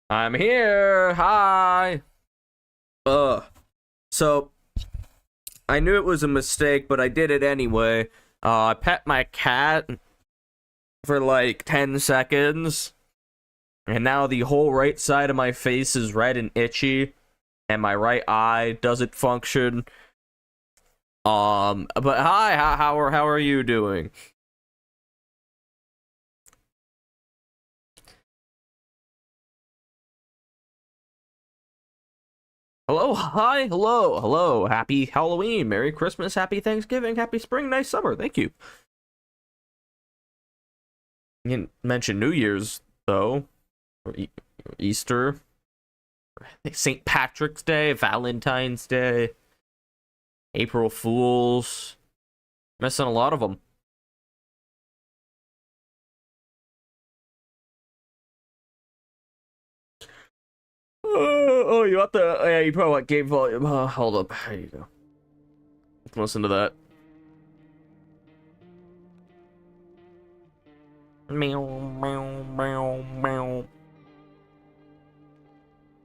I'm here. Hi. Uh, so I knew it was a mistake, but I did it anyway. I pet my cat for like 10 seconds, and now the whole right side of my face is red and itchy, and my right eye doesn't function. But hi, how are you doing? Hello, hi, hello. Happy Halloween, Merry Christmas, Happy Thanksgiving, Happy Spring, nice summer. Thank you. You didn't mention New Year's though, or Easter, St. Patrick's Day, Valentine's Day, April Fools. Missing a lot of them. Oh, you want the? Yeah, you probably want game volume. Hold up. There you go. Let's listen to that. Meow, meow, meow, meow.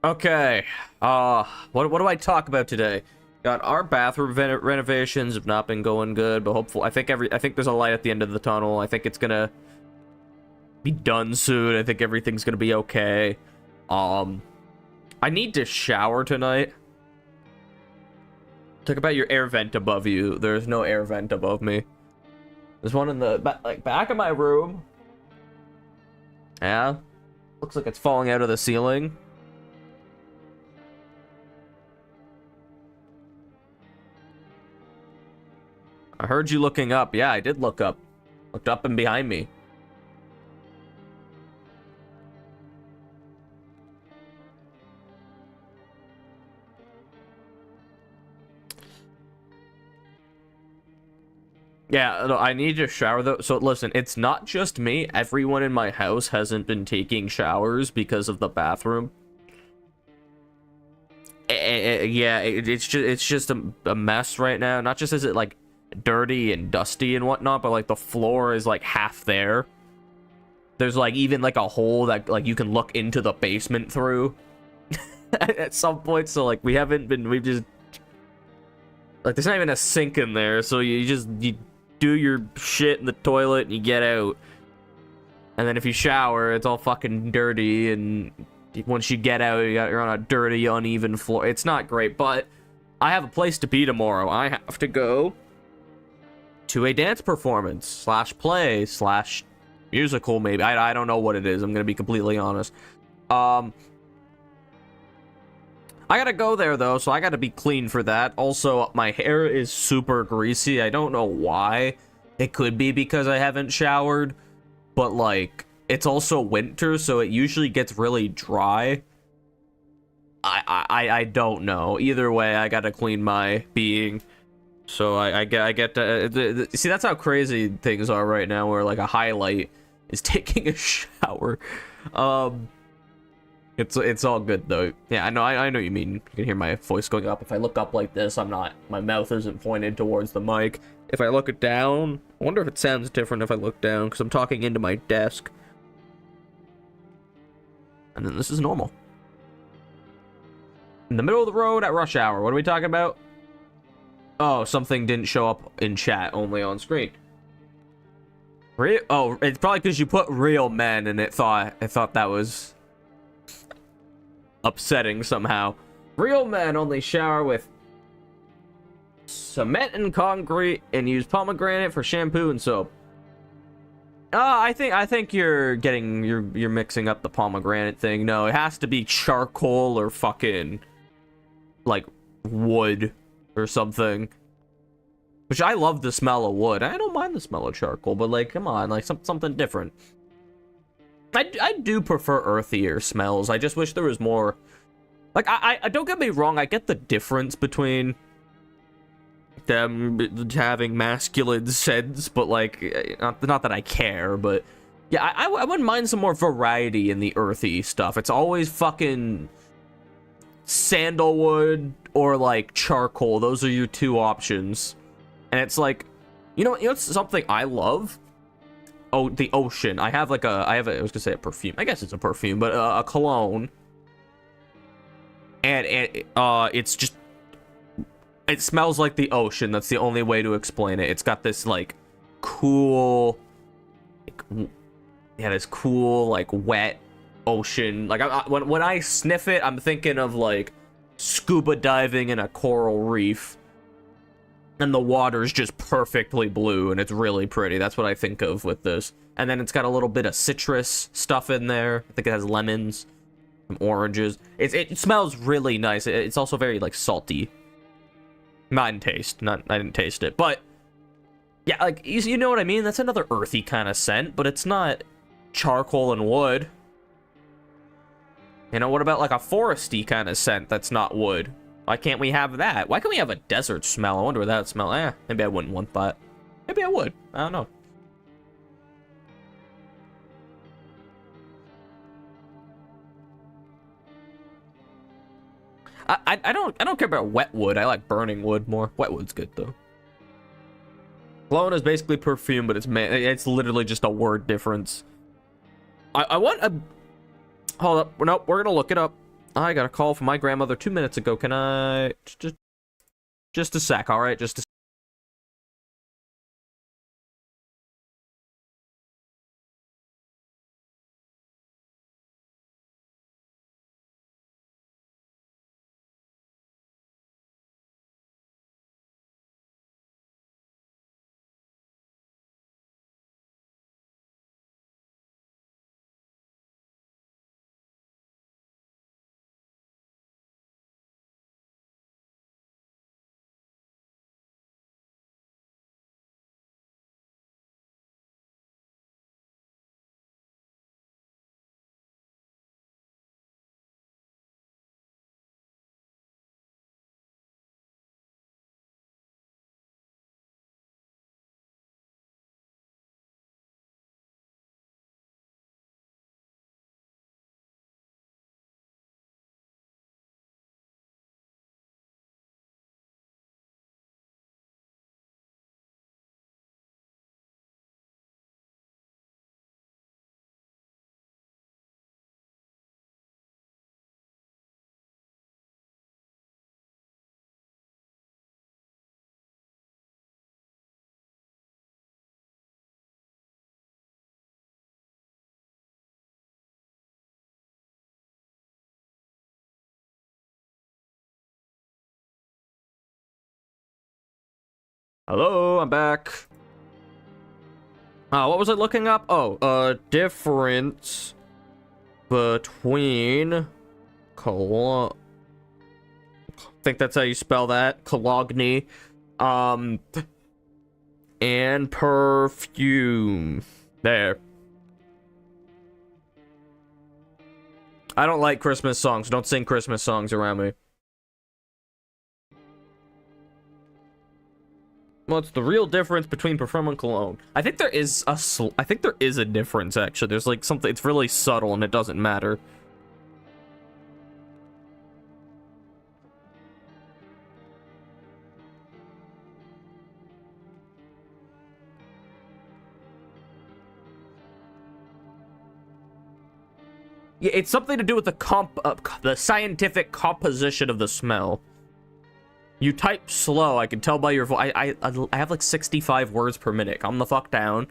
Okay. What do I talk about today? Got our bathroom renovations have not been going good, but hopefully, I think there's a light at the end of the tunnel. I think it's gonna be done soon. I think everything's gonna be okay. I need to shower tonight. Talk about your air vent above you. There's no air vent above me. There's one in the back of my room. Yeah. Looks like it's falling out of the ceiling. I heard you looking up. Yeah, I did look up. Looked up and behind me. Yeah, no, I need to shower though. So listen, it's not just me. Everyone in my house hasn't been taking showers because of the bathroom. Yeah, it's just a mess right now. Not just is it like dirty and dusty and whatnot, but like the floor is like half there. There's like even like a hole that like you can look into the basement through at some point. So like we've just like there's not even a sink in there. So you do your shit in the toilet and you get out. And then if you shower, it's all fucking dirty, and once you get out, you're on a dirty, uneven floor. It's not great, but I have a place to be tomorrow. I have to go to a dance performance slash play slash musical, maybe. I don't know what it is. I'm gonna be completely honest. I gotta go there though, so I gotta be clean for that. Also, my hair is super greasy. I don't know why. It could be because I haven't showered, but like it's also winter, so it usually gets really dry. I don't know. Either way, I gotta clean my being. So I get to see, that's how crazy things are right now, where like a highlight is taking a shower. It's all good though. Yeah, I know what you mean. You can hear my voice going up. If I look up like this, my mouth isn't pointed towards the mic. If I look it down, I wonder if it sounds different if I look down, because I'm talking into my desk. And then this is normal. In the middle of the road at rush hour. What are we talking about? Oh, something didn't show up in chat, only on screen. Oh, it's probably because you put real men and it thought that was upsetting somehow. Real men only shower with cement and concrete and use pomegranate for shampoo and soap. I think you're mixing up the pomegranate thing. No, it has to be charcoal or fucking like wood or something. Which I love the smell of wood. I don't mind the smell of charcoal, but like, come on, like something different. I do prefer earthier smells. I just wish there was more. Like, I don't get me wrong. I get the difference between them having masculine scents, but like, not that I care. But yeah, I wouldn't mind some more variety in the earthy stuff. It's always fucking sandalwood or like charcoal. Those are your two options. And it's like, you know, something I love. Oh, the ocean. I was gonna say a perfume. I guess it's a perfume, but a cologne and it's just, it smells like the ocean. That's the only way to explain it. It's got this like cool, yeah, this cool like wet ocean. Like when I sniff it, I'm thinking of like scuba diving in a coral reef, and the water's just perfectly blue, and it's really pretty. That's what I think of with this. And then it's got a little bit of citrus stuff in there. I think it has lemons, some oranges. It smells really nice. It's also very like salty. Not in taste. I didn't taste it, but yeah, like you know what I mean. That's another earthy kind of scent, but it's not charcoal and wood. You know, what about like a foresty kind of scent that's not wood? Why can't we have that? Why can't we have a desert smell? I wonder what that would smell. Maybe I wouldn't want that. Maybe I would. I don't know. I don't care about wet wood. I like burning wood more. Wet wood's good though. Cologne is basically perfume, but it's literally just a word difference. I want a... Hold up. Nope, we're gonna look it up. I got a call from my grandmother 2 minutes ago. Can I... Just a sec, alright? Just a... Hello, I'm back. What was I looking up? Oh, difference between cologne. I think that's how you spell that. Cologne. And perfume. There. I don't like Christmas songs. Don't sing Christmas songs around me. What's the real difference between perfume and cologne? I think there is a difference actually. There's like something, it's really subtle and it doesn't matter. Yeah, it's something to do with the scientific composition of the smell. You type slow, I can tell by your voice. I have like 65 words per minute. Calm the fuck down.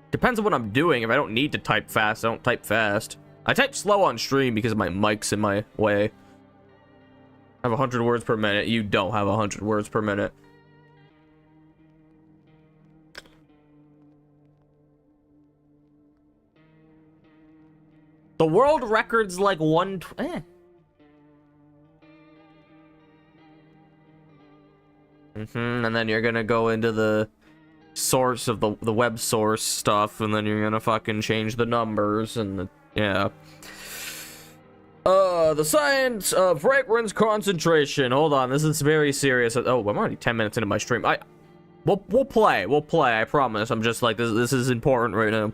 Depends on what I'm doing. If I don't need to type fast, I don't type fast. I type slow on stream because my mic's in my way. I have 100 words per minute. You don't have 100 words per minute. The world record's like 120. And then you're gonna go into the source of the web source stuff, and then you're gonna fucking change the numbers, and yeah. The science of fragrance concentration. Hold on, this is very serious. Oh, I'm already 10 minutes into my stream. We'll play. I promise. I'm just like, this is important right now.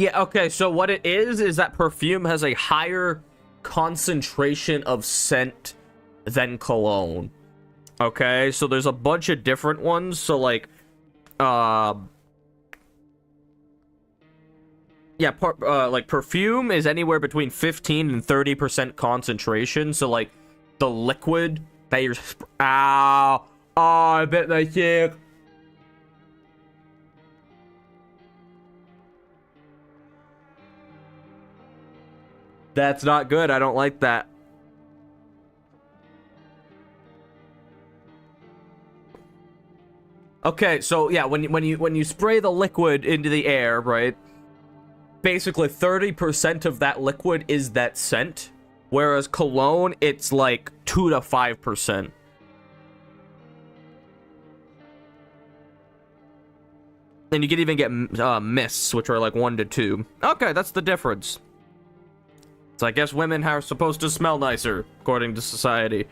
Yeah, okay, so what it is that perfume has a higher concentration of scent than cologne. Okay, so there's a bunch of different ones. So, like, yeah, like, perfume is anywhere between 15 and 30% concentration. So, like, the liquid that you're... Ow! Oh, I bit my cheek. That's not good. I don't like that. Okay, so yeah, when you spray the liquid into the air, right? Basically 30% of that liquid is that scent, whereas cologne it's like 2 to 5%. And you can even get mists, which are like 1 to 2. Okay, that's the difference. So I guess women are supposed to smell nicer, according to society.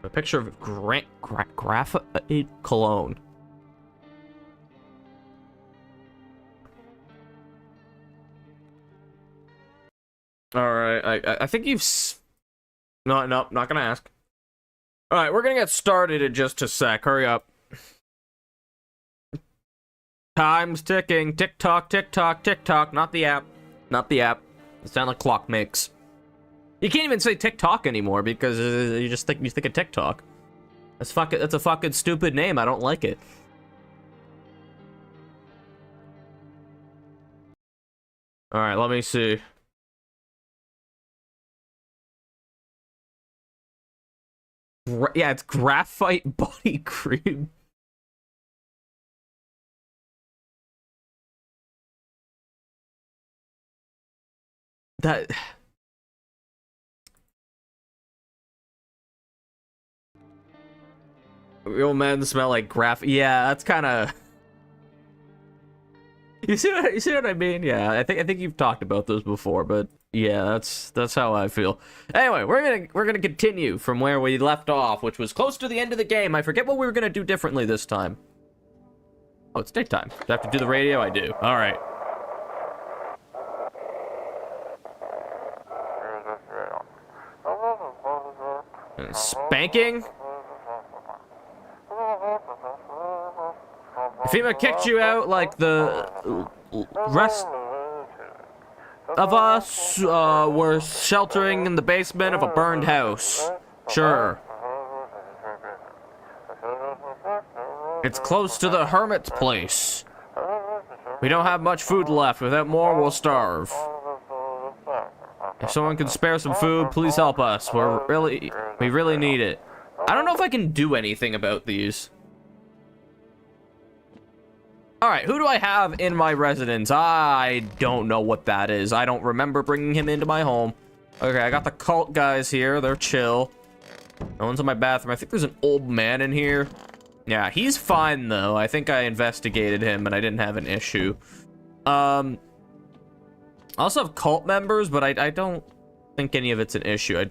A picture of graphite cologne. All right, I think you've... No, not gonna ask. All right, we're gonna get started in just a sec. Hurry up. Time's ticking. Tick tock, tick tock, tick tock. Not the app. Not the app. It sounds like clock makes. You can't even say TikTok anymore because you think of TikTok. That's a fucking stupid name. I don't like it. All right, let me see. Yeah, it's graphite body cream. That... Real men smell like yeah, that's kind of... You see what I mean? Yeah, I think you've talked about those before, but yeah, that's how I feel. Anyway, we're gonna continue from where we left off, which was close to the end of the game. I forget what we were gonna do differently this time. Oh, it's daytime. Do I have to do the radio? I do. All right. And spanking? FEMA kicked you out like the rest of us were sheltering in the basement of a burned house. Sure. It's close to the hermit's place. We don't have much food left. Without more, we'll starve. If someone can spare some food, please help us. We really need it. I don't know if I can do anything about these. Alright, who do I have in my residence? I don't know what that is. I don't remember bringing him into my home. Okay, I got the cult guys here. They're chill. No one's in my bathroom. I think there's an old man in here. Yeah, he's fine, though. I think I investigated him, and I didn't have an issue. I also have cult members, but I don't think any of it's an issue.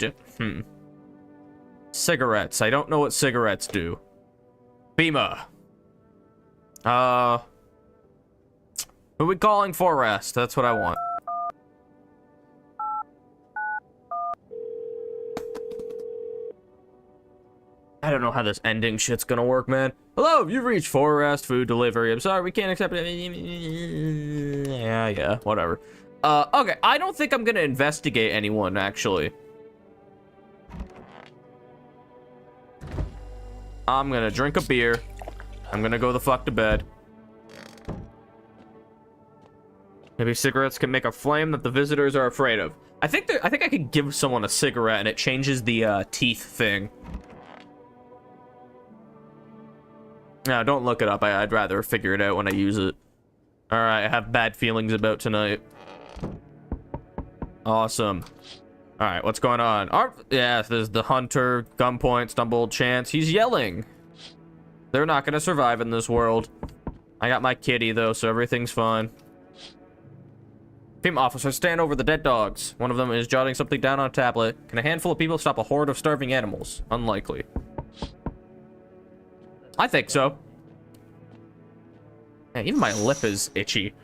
Cigarettes. I don't know what cigarettes do. FEMA. Who are we calling for arrest? That's what I want. I don't know how this ending shit's gonna work, man. Hello, you've reached for arrest, food delivery. I'm sorry, we can't accept it. Yeah, whatever. Okay, I don't think I'm gonna investigate anyone, actually. I'm gonna drink a beer. I'm gonna go the fuck to bed. Maybe cigarettes can make a flame that the visitors are afraid of. I think I could give someone a cigarette and it changes the teeth thing. No, don't look it up. I'd rather figure it out when I use it. All right, I have bad feelings about tonight. Awesome. All right, what's going on? Yeah, there's the hunter, gunpoint, stumbled chance. He's yelling. They're not gonna survive in this world. I got my kitty though, so everything's fine. Female officer, stand over the dead dogs. One of them is jotting something down on a tablet. Can a handful of people stop a horde of starving animals? Unlikely. I think so. Yeah, even my lip is itchy.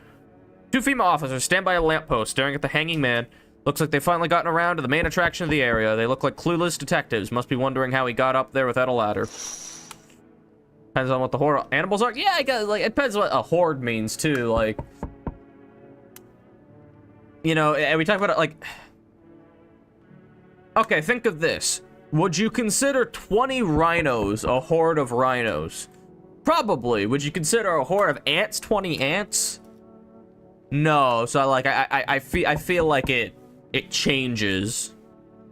2 female officers stand by a lamppost staring at the hanging man. Looks like they've finally gotten around to the main attraction of the area. They look like clueless detectives. Must be wondering how he got up there without a ladder. Depends on what the horde animals are. Yeah, I guess, like, it depends what a horde means too. Like, you know, and we talk about it like, okay, think of this. Would you consider 20 rhinos a horde of rhinos? Probably. Would you consider a horde of ants 20 ants? No. So like I feel like it changes.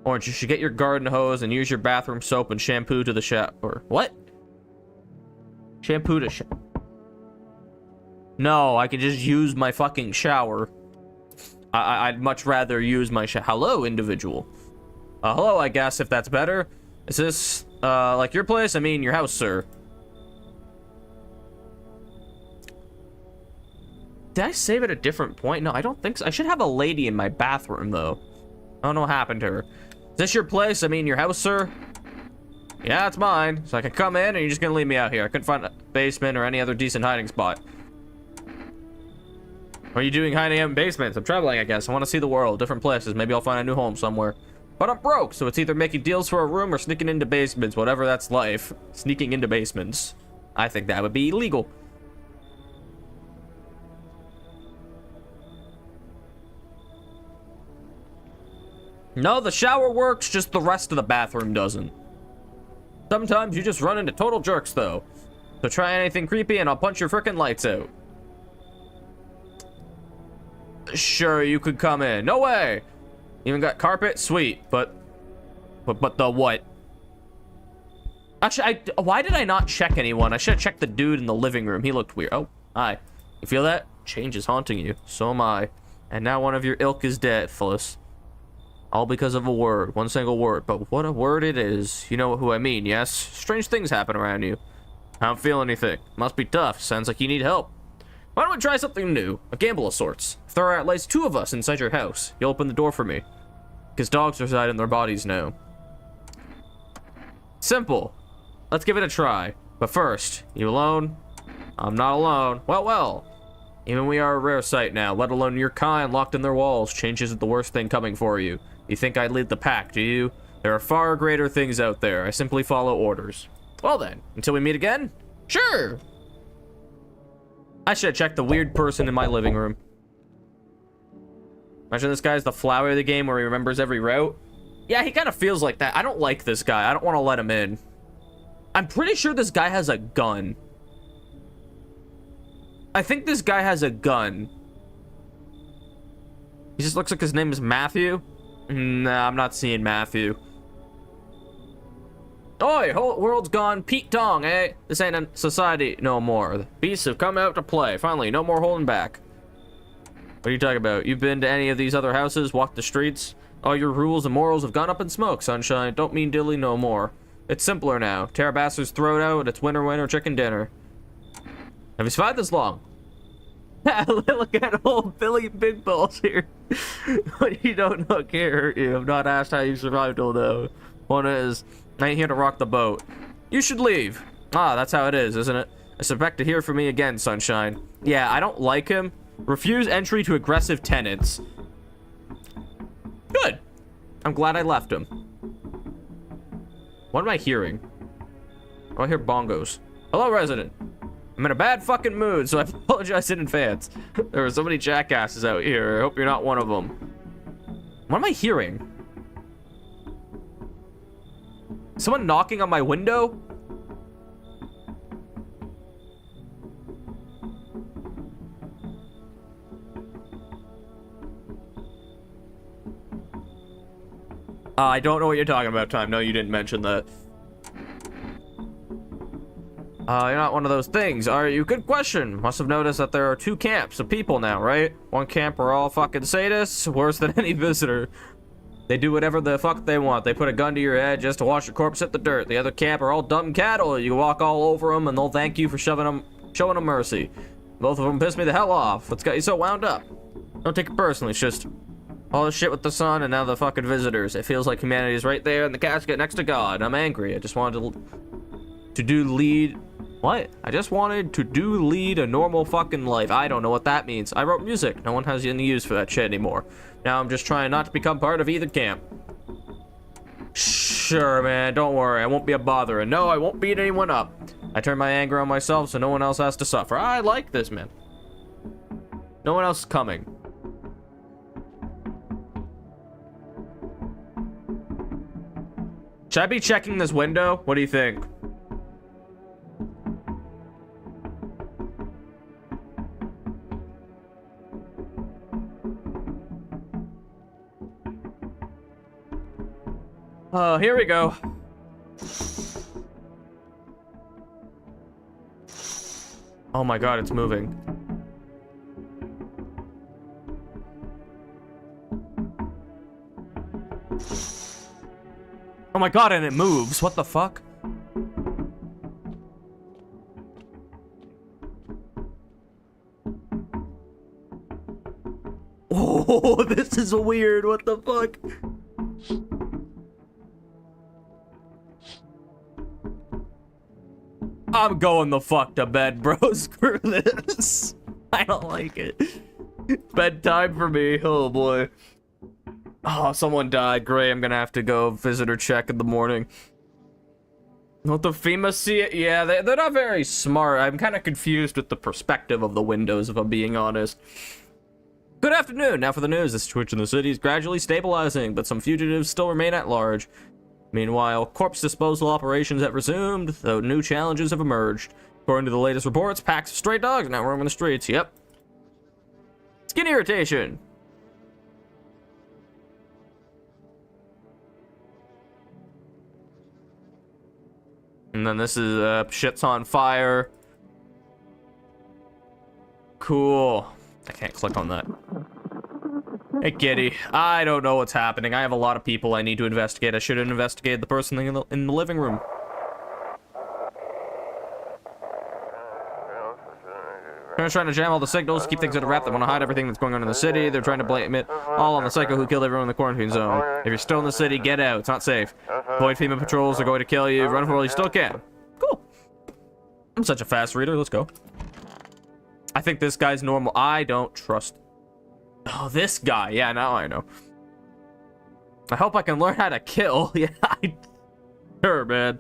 Orange, you should get your garden hose and use your bathroom soap and shampoo to the shower. What? Shampoo to shower. No, I can just use my fucking shower. I'd much rather use my hello, individual. Hello, I guess, if that's better. Is this, like your place? I mean, your house, sir. Did I save at a different point? No, I don't think so. I should have a lady in my bathroom, though. I don't know what happened to her. Is this your place? I mean, your house, sir? Yeah, it's mine. So I can come in, and you're just gonna leave me out here. I couldn't find a basement or any other decent hiding spot. What are you doing hiding out in basements? I'm traveling, I guess. I want to see the world, different places. Maybe I'll find a new home somewhere. But I'm broke, so it's either making deals for a room or sneaking into basements, whatever that's life. Sneaking into basements. I think that would be illegal. No, the shower works, just the rest of the bathroom doesn't. Sometimes you just run into total jerks, though. So try anything creepy and I'll punch your frickin' lights out. Sure, you could come in. No way! Even got carpet? Sweet, but the what? Actually, why did I not check anyone? I should have checked the dude in the living room. He looked weird. Oh, hi. You feel that? Change is haunting you. So am I. And now one of your ilk is deathless. All because of a word. One single word. But what a word it is. You know who I mean, yes? Strange things happen around you. I don't feel anything. Must be tough. Sounds like you need help. Why don't we try something new? A gamble of sorts. If there are at least 2 of us inside your house, you'll open the door for me. Because dogs reside in their bodies now. Simple. Let's give it a try. But first, you alone? I'm not alone. Well. Even we are a rare sight now, let alone your kind locked in their walls. Change isn't the worst thing coming for you. You think I'd lead the pack, do you? There are far greater things out there. I simply follow orders. Well then, until we meet again? Sure! I should have checked the weird person in my living room. Imagine this guy's the flower of the game where he remembers every route. Yeah, he kind of feels like that. I don't like this guy. I don't want to let him in. I'm pretty sure this guy has a gun. I think this guy has a gun. He just looks like his name is Matthew. Nah, I'm not seeing Matthew. Oi, whole world's gone Pete Tong, eh? This ain't a society no more. The beasts have come out to play. Finally, no more holding back. What are you talking about? You've been to any of these other houses, walked the streets? All your rules and morals have gone up in smoke, sunshine. Don't mean dilly no more. It's simpler now. Tear a bastard's throat out, it's winner, chicken dinner. Have you survived this long? Look at old Billy Big Balls here. You don't know, can't hurt you. I'm not asked how you survived till now. One is, I ain't here to rock the boat. You should leave. Ah, that's how it is, isn't it? I expect to hear from me again, sunshine. Yeah, I don't like him. Refuse entry to aggressive tenants. Good. I'm glad I left him. What am I hearing? Oh, I hear bongos. Hello, resident. I'm in a bad fucking mood, so I apologize in advance. There are so many jackasses out here. I hope you're not one of them. What am I hearing? Someone knocking on my window? I don't know what you're talking about, Time. No, you didn't mention that. You're not one of those things, are you? Good question. Must have noticed that there are 2 camps of people now, right? One camp are all fucking sadists, worse than any visitor. They do whatever the fuck they want. They put a gun to your head just to watch your corpse hit the dirt. The other camp are all dumb cattle. You walk all over them and they'll thank you for showing them mercy. Both of them piss me the hell off. What's got you so wound up? Don't take it personally. It's just all the shit with the sun and now the fucking visitors. It feels like humanity is right there in the casket next to God. I'm angry. I just wanted to lead a normal fucking life. I don't know what that means. I wrote music. No one has any use for that shit anymore. Now I'm just trying not to become part of either camp. Sure, man. Don't worry. I won't be a bother. And no, I won't beat anyone up. I turn my anger on myself so no one else has to suffer. I like this, man. No one else is coming. Should I be checking this window? What do you think? Here we go. Oh my god, it's moving. Oh my god, and it moves. What the fuck? Oh, this is weird. What the fuck? I'm going the fuck to bed, bro. Screw this. I don't like it. Bedtime for me. Oh boy. Oh, someone died. Great. I'm gonna have to go visitor check in the morning. Don't the FEMA see it? Yeah, they're not very smart. I'm kind of confused with the perspective of the windows, if I'm being honest. Good afternoon. Now for the news. The situation in the city is gradually stabilizing, but some fugitives still remain at large. Meanwhile, corpse disposal operations have resumed, though new challenges have emerged. According to the latest reports, packs of stray dogs now roaming the streets. Yep. Skin irritation. And then this is, shit's on fire. Cool. I can't click on that. Hey, kitty. I don't know what's happening. I have a lot of people I need to investigate. I should have investigated the person in the living room. They're trying to jam all the signals, keep things under wrap. They want to hide everything that's going on in the city. They're trying to blame it all on the psycho who killed everyone in the quarantine zone. If you're still in the city, get out. It's not safe. Avoid FEMA patrols. They're going to kill you. Run for all you still can. Cool. I'm such a fast reader. Let's go. I think this guy's normal. I don't trust. Oh, this guy. Yeah, now I know. I hope I can learn how to kill. Yeah, sure, man.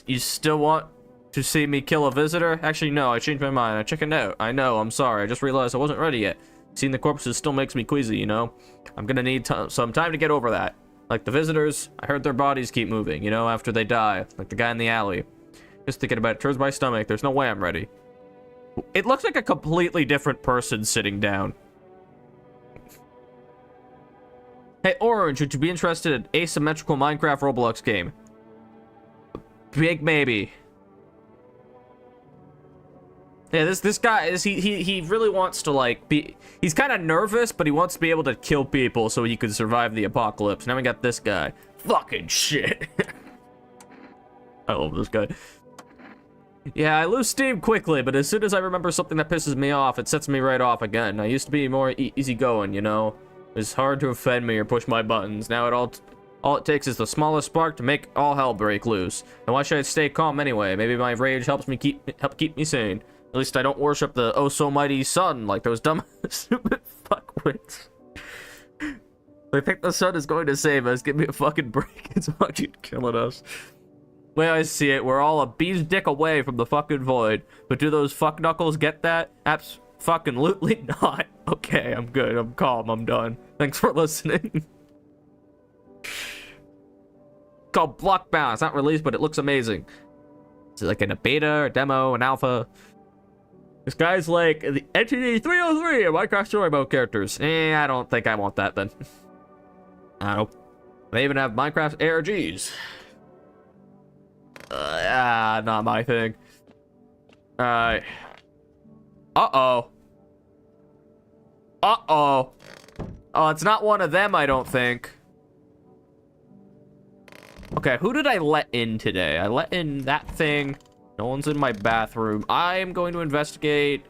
You still want to see me kill a visitor? Actually, no, I changed my mind. I chickened out. I know, I'm sorry. I just realized I wasn't ready yet. Seeing the corpses still makes me queasy, you know? I'm gonna need some time to get over that. Like the visitors, I heard their bodies keep moving, you know, after they die. Like the guy in the alley. Just thinking about it turns my stomach. There's no way I'm ready. It looks like a completely different person sitting down. Hey, Orange, would you be interested in asymmetrical Minecraft Roblox game? Big maybe. Yeah, this guy is he really wants to like be. He's kind of nervous, but he wants to be able to kill people so he could survive the apocalypse. Now we got this guy. Fucking shit. I love this guy. Yeah, I lose steam quickly, but as soon as I remember something that pisses me off, it sets me right off again. I used to be more easygoing, you know. It's hard to offend me or push my buttons. Now all it takes is the smallest spark to make all hell break loose. And why should I stay calm anyway? Maybe my rage help keep me sane. At least I don't worship the oh so mighty sun like those dumb stupid fuckwits. They think the sun is going to save us. Give me a fucking break. It's fucking killing us. The way I see it, we're all a bee's dick away from the fucking void. But do those fuck knuckles get that? Fucking-lutely not. Okay, I'm good. I'm calm. I'm done. Thanks for listening. It's called Blockbound. It's not released, but it looks amazing. Is it like in a beta, a demo, an alpha? This guy's like the Entity 303 of Minecraft Story Mode characters. I don't think I want that then. I don't. They even have Minecraft ARGs. Not my thing. Uh-oh. Uh-oh. Oh, it's not one of them, I don't think. Okay, who did I let in today? I let in that thing. No one's in my bathroom. I am going to investigate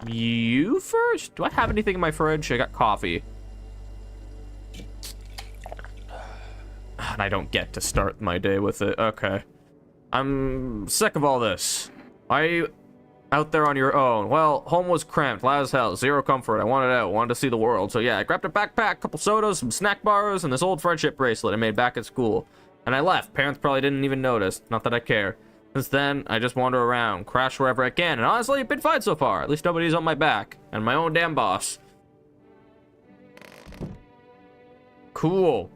you first. Do I have anything in my fridge? I got coffee. And I don't get to start my day with it. Okay. I'm sick of all this. Why are you out there on your own? Well, home was cramped, loud as hell, zero comfort. I wanted out, wanted to see the world. So yeah, I grabbed a backpack, couple sodas, some snack bars, and this old friendship bracelet I made back at school. And I left. Parents probably didn't even notice. Not that I care. Since then, I just wander around, crash wherever I can, and honestly, it's been fine so far. At least nobody's on my back. And my own damn boss. Cool.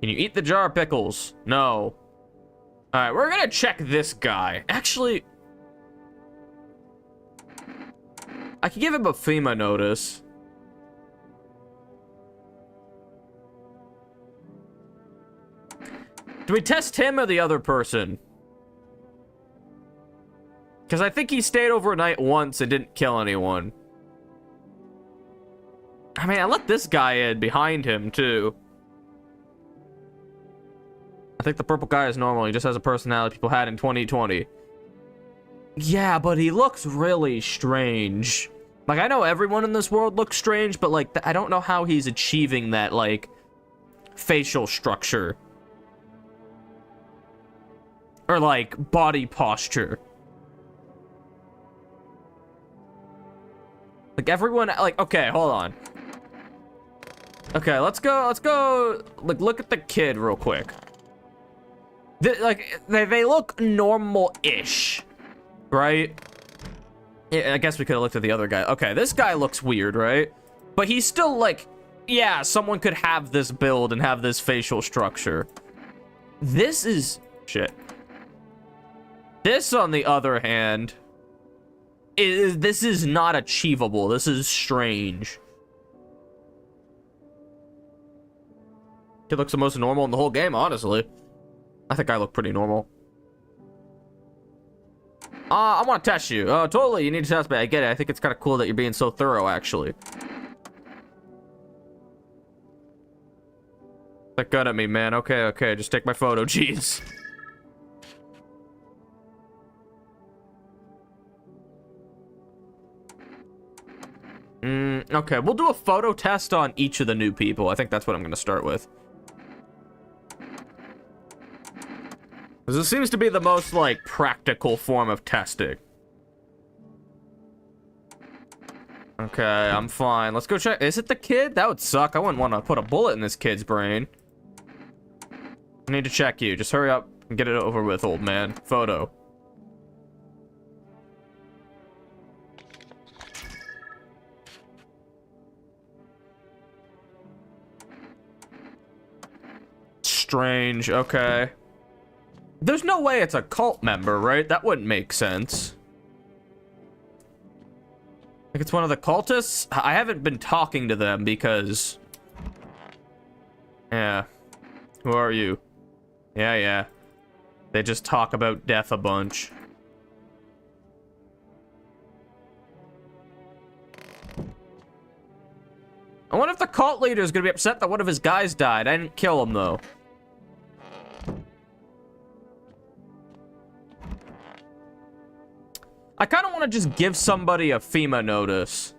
Can you eat the jar of pickles? No. Alright, we're gonna check this guy. Actually, I could give him a FEMA notice. Do we test him or the other person? Because I think he stayed overnight once and didn't kill anyone. I mean, I let this guy in behind him, too. I think the purple guy is normal. He just has a personality people had in 2020. Yeah, but he looks really strange. Like, I know everyone in this world looks strange, but, like, I don't know how he's achieving that, like, facial structure. Or, like, body posture. Like, everyone, like, okay, hold on. Okay, let's go, like, look at the kid real quick. They look normal-ish, right? Yeah, I guess we could have looked at the other guy. Okay, this guy looks weird, right? But he's still, like, yeah, someone could have this build and have this facial structure. This is... shit. This, on the other hand, this is not achievable. This is strange. He looks the most normal in the whole game, honestly. I think I look pretty normal. I want to test you. Oh, totally, you need to test me. I get it. I think it's kind of cool that you're being so thorough, actually. That gun at me, man. Okay, okay, just take my photo. Jeez. Okay, we'll do a photo test on each of the new people. I think that's what I'm going to start with. This seems to be the most, like, practical form of testing. Okay, I'm fine. Let's go check. Is it the kid? That would suck. I wouldn't want to put a bullet in this kid's brain. I need to check you. Just hurry up and get it over with, old man. Photo. Strange. Okay. There's no way it's a cult member, right? That wouldn't make sense. Like it's one of the cultists? I haven't been talking to them because... yeah. Who are you? Yeah. They just talk about death a bunch. I wonder if the cult leader is gonna be upset that one of his guys died. I didn't kill him, though. I kind of want to just give somebody a FEMA notice.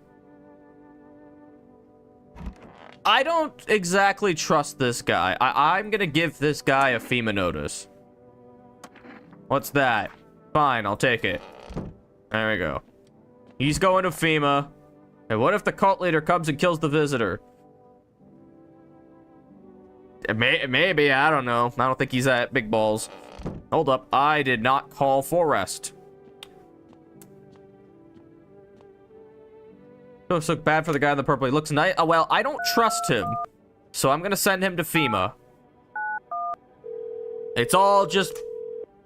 I don't exactly trust this guy. I'm gonna give this guy a FEMA notice. What's that? Fine, I'll take it. There we go. He's going to FEMA. And what if the cult leader comes and kills the visitor? Maybe, I don't know. I don't think he's at big balls. Hold up, I did not call for arrest. Looks look bad for the guy in the purple. He looks nice. Oh, well, I don't trust him. So I'm gonna send him to FEMA. It's all just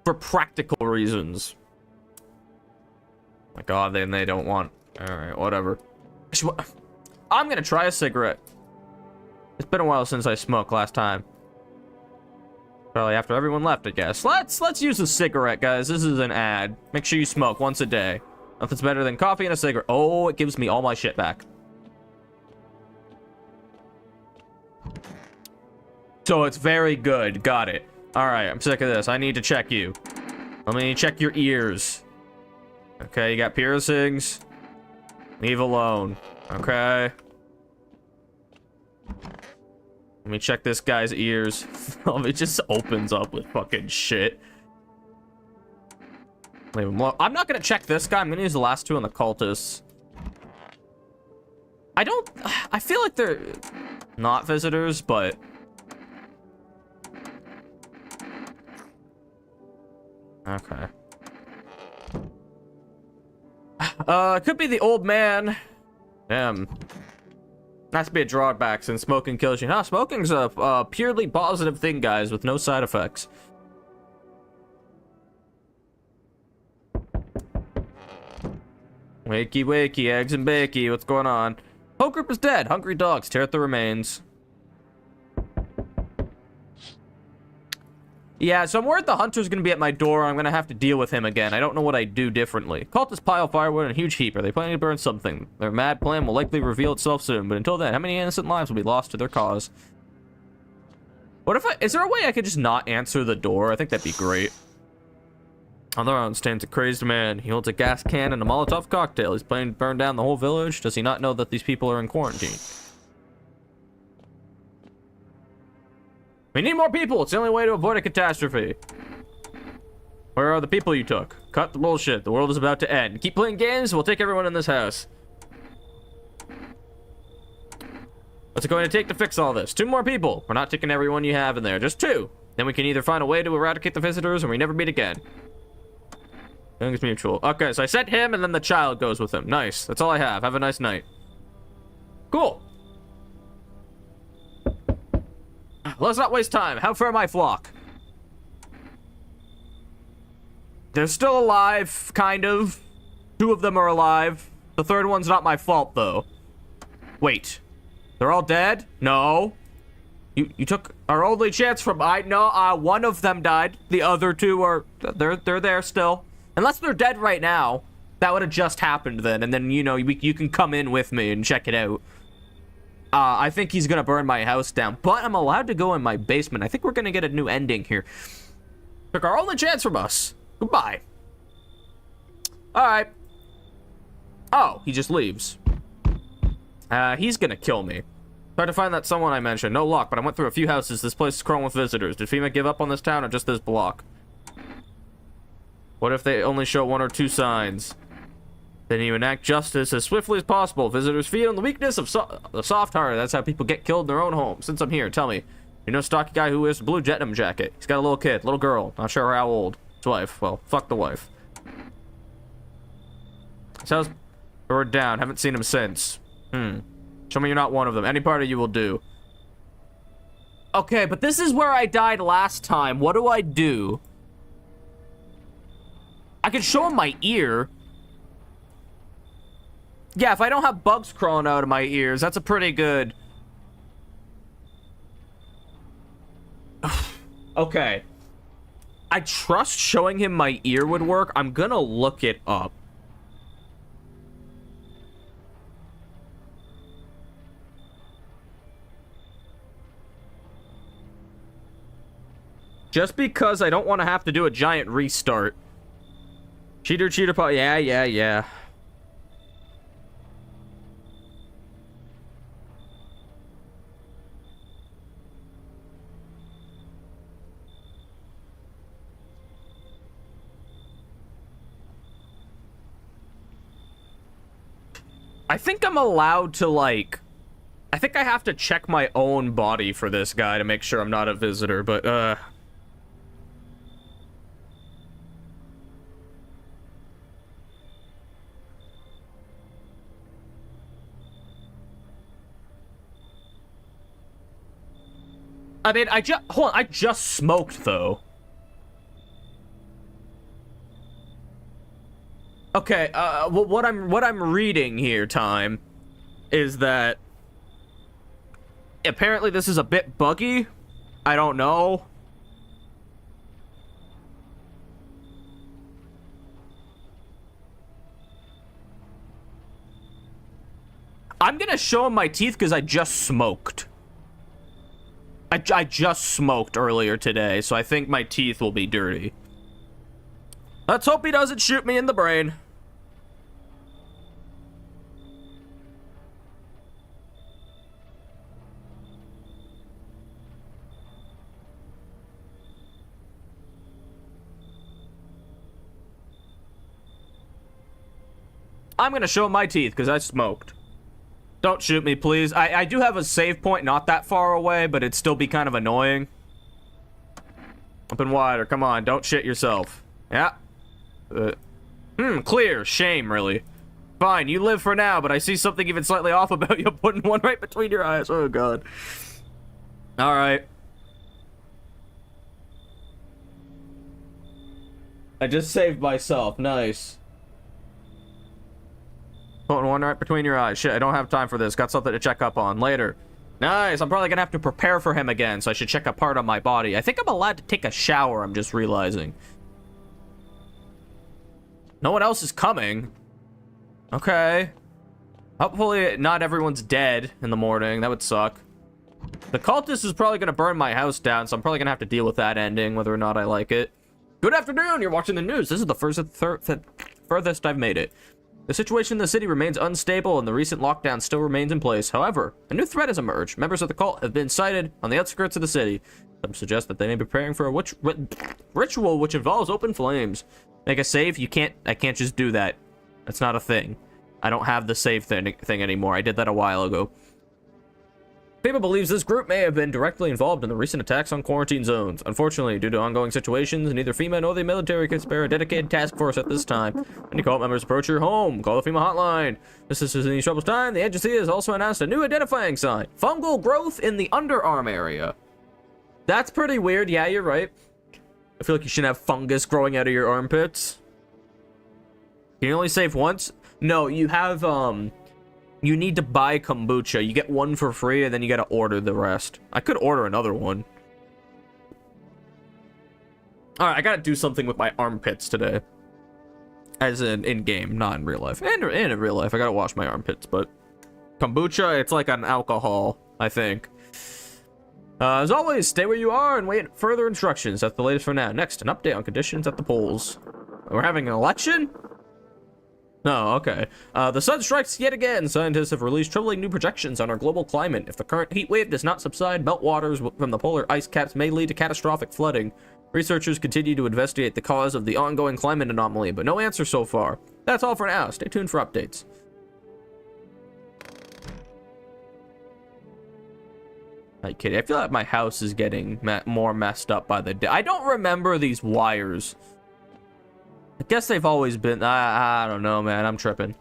for practical reasons. My god, then they don't want... alright, whatever. I'm gonna try a cigarette. It's been a while since I smoked last time. Probably after everyone left, I guess. Let's use a cigarette, guys. This is an ad. Make sure you smoke once a day. Nothing's better than coffee and a cigarette. Oh, it gives me all my shit back. So it's very good. Got it. All right, I'm sick of this. I need to check you. Let me check your ears. Okay, you got piercings. Leave alone. Okay. Let me check this guy's ears. It just opens up with fucking shit. Leave him alone. I'm not gonna check this guy. I'm gonna use the last two on the cultists. I feel like they're not visitors, but... Okay. It could be the old man. Damn. Has to be a drawback since smoking kills you. Nah, smoking's a purely positive thing, guys, with no side effects. Wakey, wakey, eggs and bakey. What's going on? Whole group is dead. Hungry dogs tear at the remains. Yeah, so I'm worried the hunter's gonna be at my door. I'm gonna have to deal with him again. I don't know what I'd do differently. Cultists pile firewood in a huge heap. Are they planning to burn something? Their mad plan will likely reveal itself soon, but until then, how many innocent lives will be lost to their cause? What if is there a way I could just not answer the door? I think that'd be great. On the ground stands a crazed man. He holds a gas can and a Molotov cocktail. He's planning to burn down the whole village. Does he not know that these people are in quarantine? We need more people. It's the only way to avoid a catastrophe. Where are the people you took? Cut the bullshit. The world is about to end. Keep playing games. We'll take everyone in this house. What's it going to take to fix all this? 2 more people. We're not taking everyone you have in there. Just 2. Then we can either find a way to eradicate the visitors or we never meet again. I think it's mutual. Okay, so I sent him and then the child goes with him. Nice. That's all I have. Have a nice night. Cool. Let's not waste time. How far my flock? They're still alive, kind of. 2 of them are alive. The 3rd one's not my fault, though. Wait. They're all dead? No. You took our only chance from... one of them died. The other 2 are... They're there still. Unless they're dead right now. That would have just happened then. And then, you know, you can come in with me and check it out. I think he's gonna burn my house down, but I'm allowed to go in my basement. I think we're gonna get a new ending here. Took our only chance from us. Goodbye. Alright. Oh, he just leaves. He's gonna kill me. Tried to find that someone I mentioned. No luck, but I went through a few houses. This place is crawling with visitors. Did FEMA give up on this town or just this block? What if they only show 1 or 2 signs? Then you enact justice as swiftly as possible. Visitors feed on the weakness of the soft heart. That's how people get killed in their own home. Since I'm here, tell me. You know a stocky guy who wears a blue denim jacket? He's got a little kid, little girl. Not sure how old. His wife. Well, fuck the wife. Sounds bird down. Haven't seen him since. Show me you're not one of them. Any part of you will do. Okay, but this is where I died last time. What do I do? I can show him my ear. Yeah, if I don't have bugs crawling out of my ears, that's a pretty good... Okay. I trust showing him my ear would work. I'm gonna look it up. Just because I don't want to have to do a giant restart. Cheater, pot. Yeah. I think I'm allowed to, like... I think I have to check my own body for this guy to make sure I'm not a visitor, but, I mean, hold on, I just smoked, though. Okay, what I'm reading here, time, is that apparently this is a bit buggy. I don't know. I'm gonna show him my teeth because I just smoked. I just smoked earlier today, so I think my teeth will be dirty. Let's hope he doesn't shoot me in the brain. I'm gonna show him my teeth because I smoked. Don't shoot me, please. I do have a save point not that far away, but it'd still be kind of annoying. Open wider. Come on, don't shit yourself. Yeah. Clear. Shame, really. Fine, you live for now, but I see something even slightly off about you putting one right between your eyes. Oh, God. Alright. I just saved myself. Nice. Putting one right between your eyes. Shit, I don't have time for this. Got something to check up on later. Nice. I'm probably gonna have to prepare for him again, so I should check a part on my body. I think I'm allowed to take a shower, I'm just realizing. No one else is coming. Okay. Hopefully not everyone's dead in the morning. That would suck. The cultist is probably gonna burn my house down, so I'm probably gonna have to deal with that ending, whether or not I like it. Good afternoon. You're watching the news. This is the furthest I've made it. The situation in the city remains unstable and the recent lockdown still remains in place. However, a new threat has emerged. Members of the cult have been sighted on the outskirts of the city. Some suggest that they may be preparing for a ritual which involves open flames. Make a save? I can't just do that. That's not a thing. I don't have the save thing anymore. I did that a while ago. FEMA believes this group may have been directly involved in the recent attacks on quarantine zones. Unfortunately, due to ongoing situations, neither FEMA nor the military can spare a dedicated task force at this time. Any cult members approach your home, call the FEMA hotline. This is in these troubles time. The agency has also announced a new identifying sign. Fungal growth in the underarm area. That's pretty weird. Yeah, you're right. I feel like you shouldn't have fungus growing out of your armpits. Can you only save once? No, you have, you need to buy kombucha. You get one for free, and then you gotta order the rest. I could order another one. Alright, I gotta do something with my armpits today. As in game, not in real life. And in real life, I gotta wash my armpits, but... kombucha, it's like an alcohol, I think. As always, stay where you are and wait further instructions. That's the latest for now. Next, an update on conditions at the polls. We're having an election? Oh, okay. The sun strikes yet again. Scientists have released troubling new projections on our global climate. If the current heat wave does not subside, meltwaters from the polar ice caps may lead to catastrophic flooding. Researchers continue to investigate the cause of the ongoing climate anomaly, but no answer so far. That's all for now. Stay tuned for updates. Are you kidding? I feel like my house is getting more messed up by the day. I don't remember these wires. I guess they've always been... I don't know, man. I'm tripping.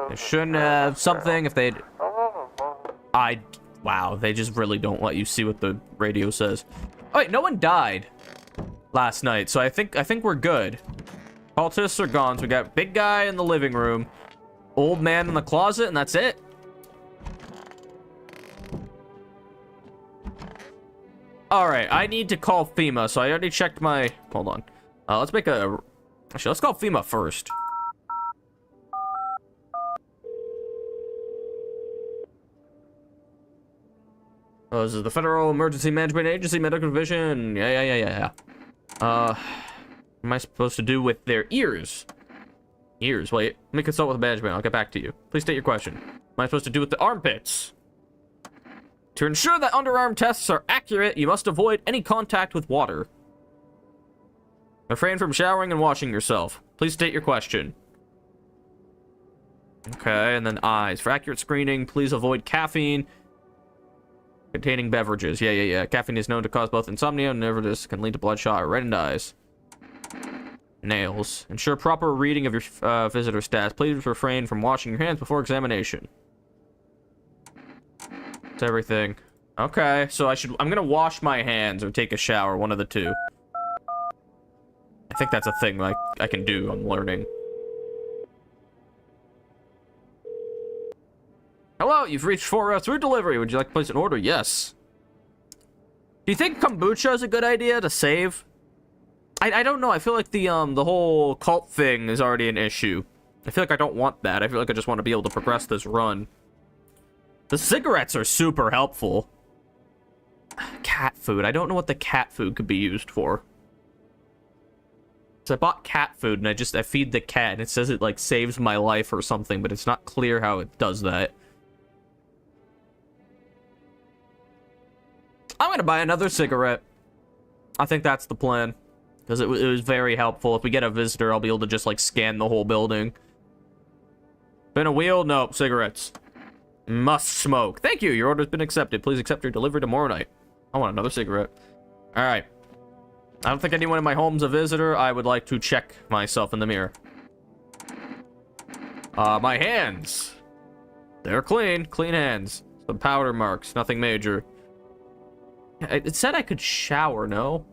They shouldn't have something if they'd... Wow, they just really don't let you see what the radio says. Oh, wait, no one died last night, so I think we're good. Cultists are gone, so we got big guy in the living room, old man in the closet, and that's it. Alright, I need to call FEMA, so I already checked my... Hold on. Let's make a... Actually, let's call FEMA first. Oh, this is the Federal Emergency Management Agency, Medical Division. Yeah. What am I supposed to do with their ears? Ears, wait. Let me consult with management. I'll get back to you. Please state your question. What am I supposed to do with the armpits? To ensure that underarm tests are accurate, you must avoid any contact with water. Refrain from showering and washing yourself. Please state your question. Okay, and then eyes. For accurate screening, please avoid caffeine containing beverages. Yeah. Caffeine is known to cause both insomnia and nervousness, can lead to bloodshot or reddened eyes. Nails. Ensure proper reading of your visitor stats. Please refrain from washing your hands before examination. That's everything. Okay, so I'm gonna wash my hands or take a shower, one of the two. I think that's a thing like I can do. I'm learning. Hello, you've reached 4 food delivery. Would you like to place an order? Yes. Do you think kombucha is a good idea to save? I don't know. I feel like the whole cult thing is already an issue. I feel like I don't want that. I feel like I just want to be able to progress this run. The cigarettes are super helpful. Cat food. I don't know what the cat food could be used for. So I bought cat food and I feed the cat and it says it like saves my life or something, but it's not clear how it does that. I'm gonna buy another cigarette. I think that's the plan. Because it was very helpful. If we get a visitor, I'll be able to just, like, scan the whole building. Been a wheel? Nope. Cigarettes. Must smoke. Thank you. Your order's been accepted. Please accept your delivery tomorrow night. I want another cigarette. Alright. I don't think anyone in my home's a visitor. I would like to check myself in the mirror. My hands. They're clean. Clean hands. Some powder marks. Nothing major. It said I could shower, no?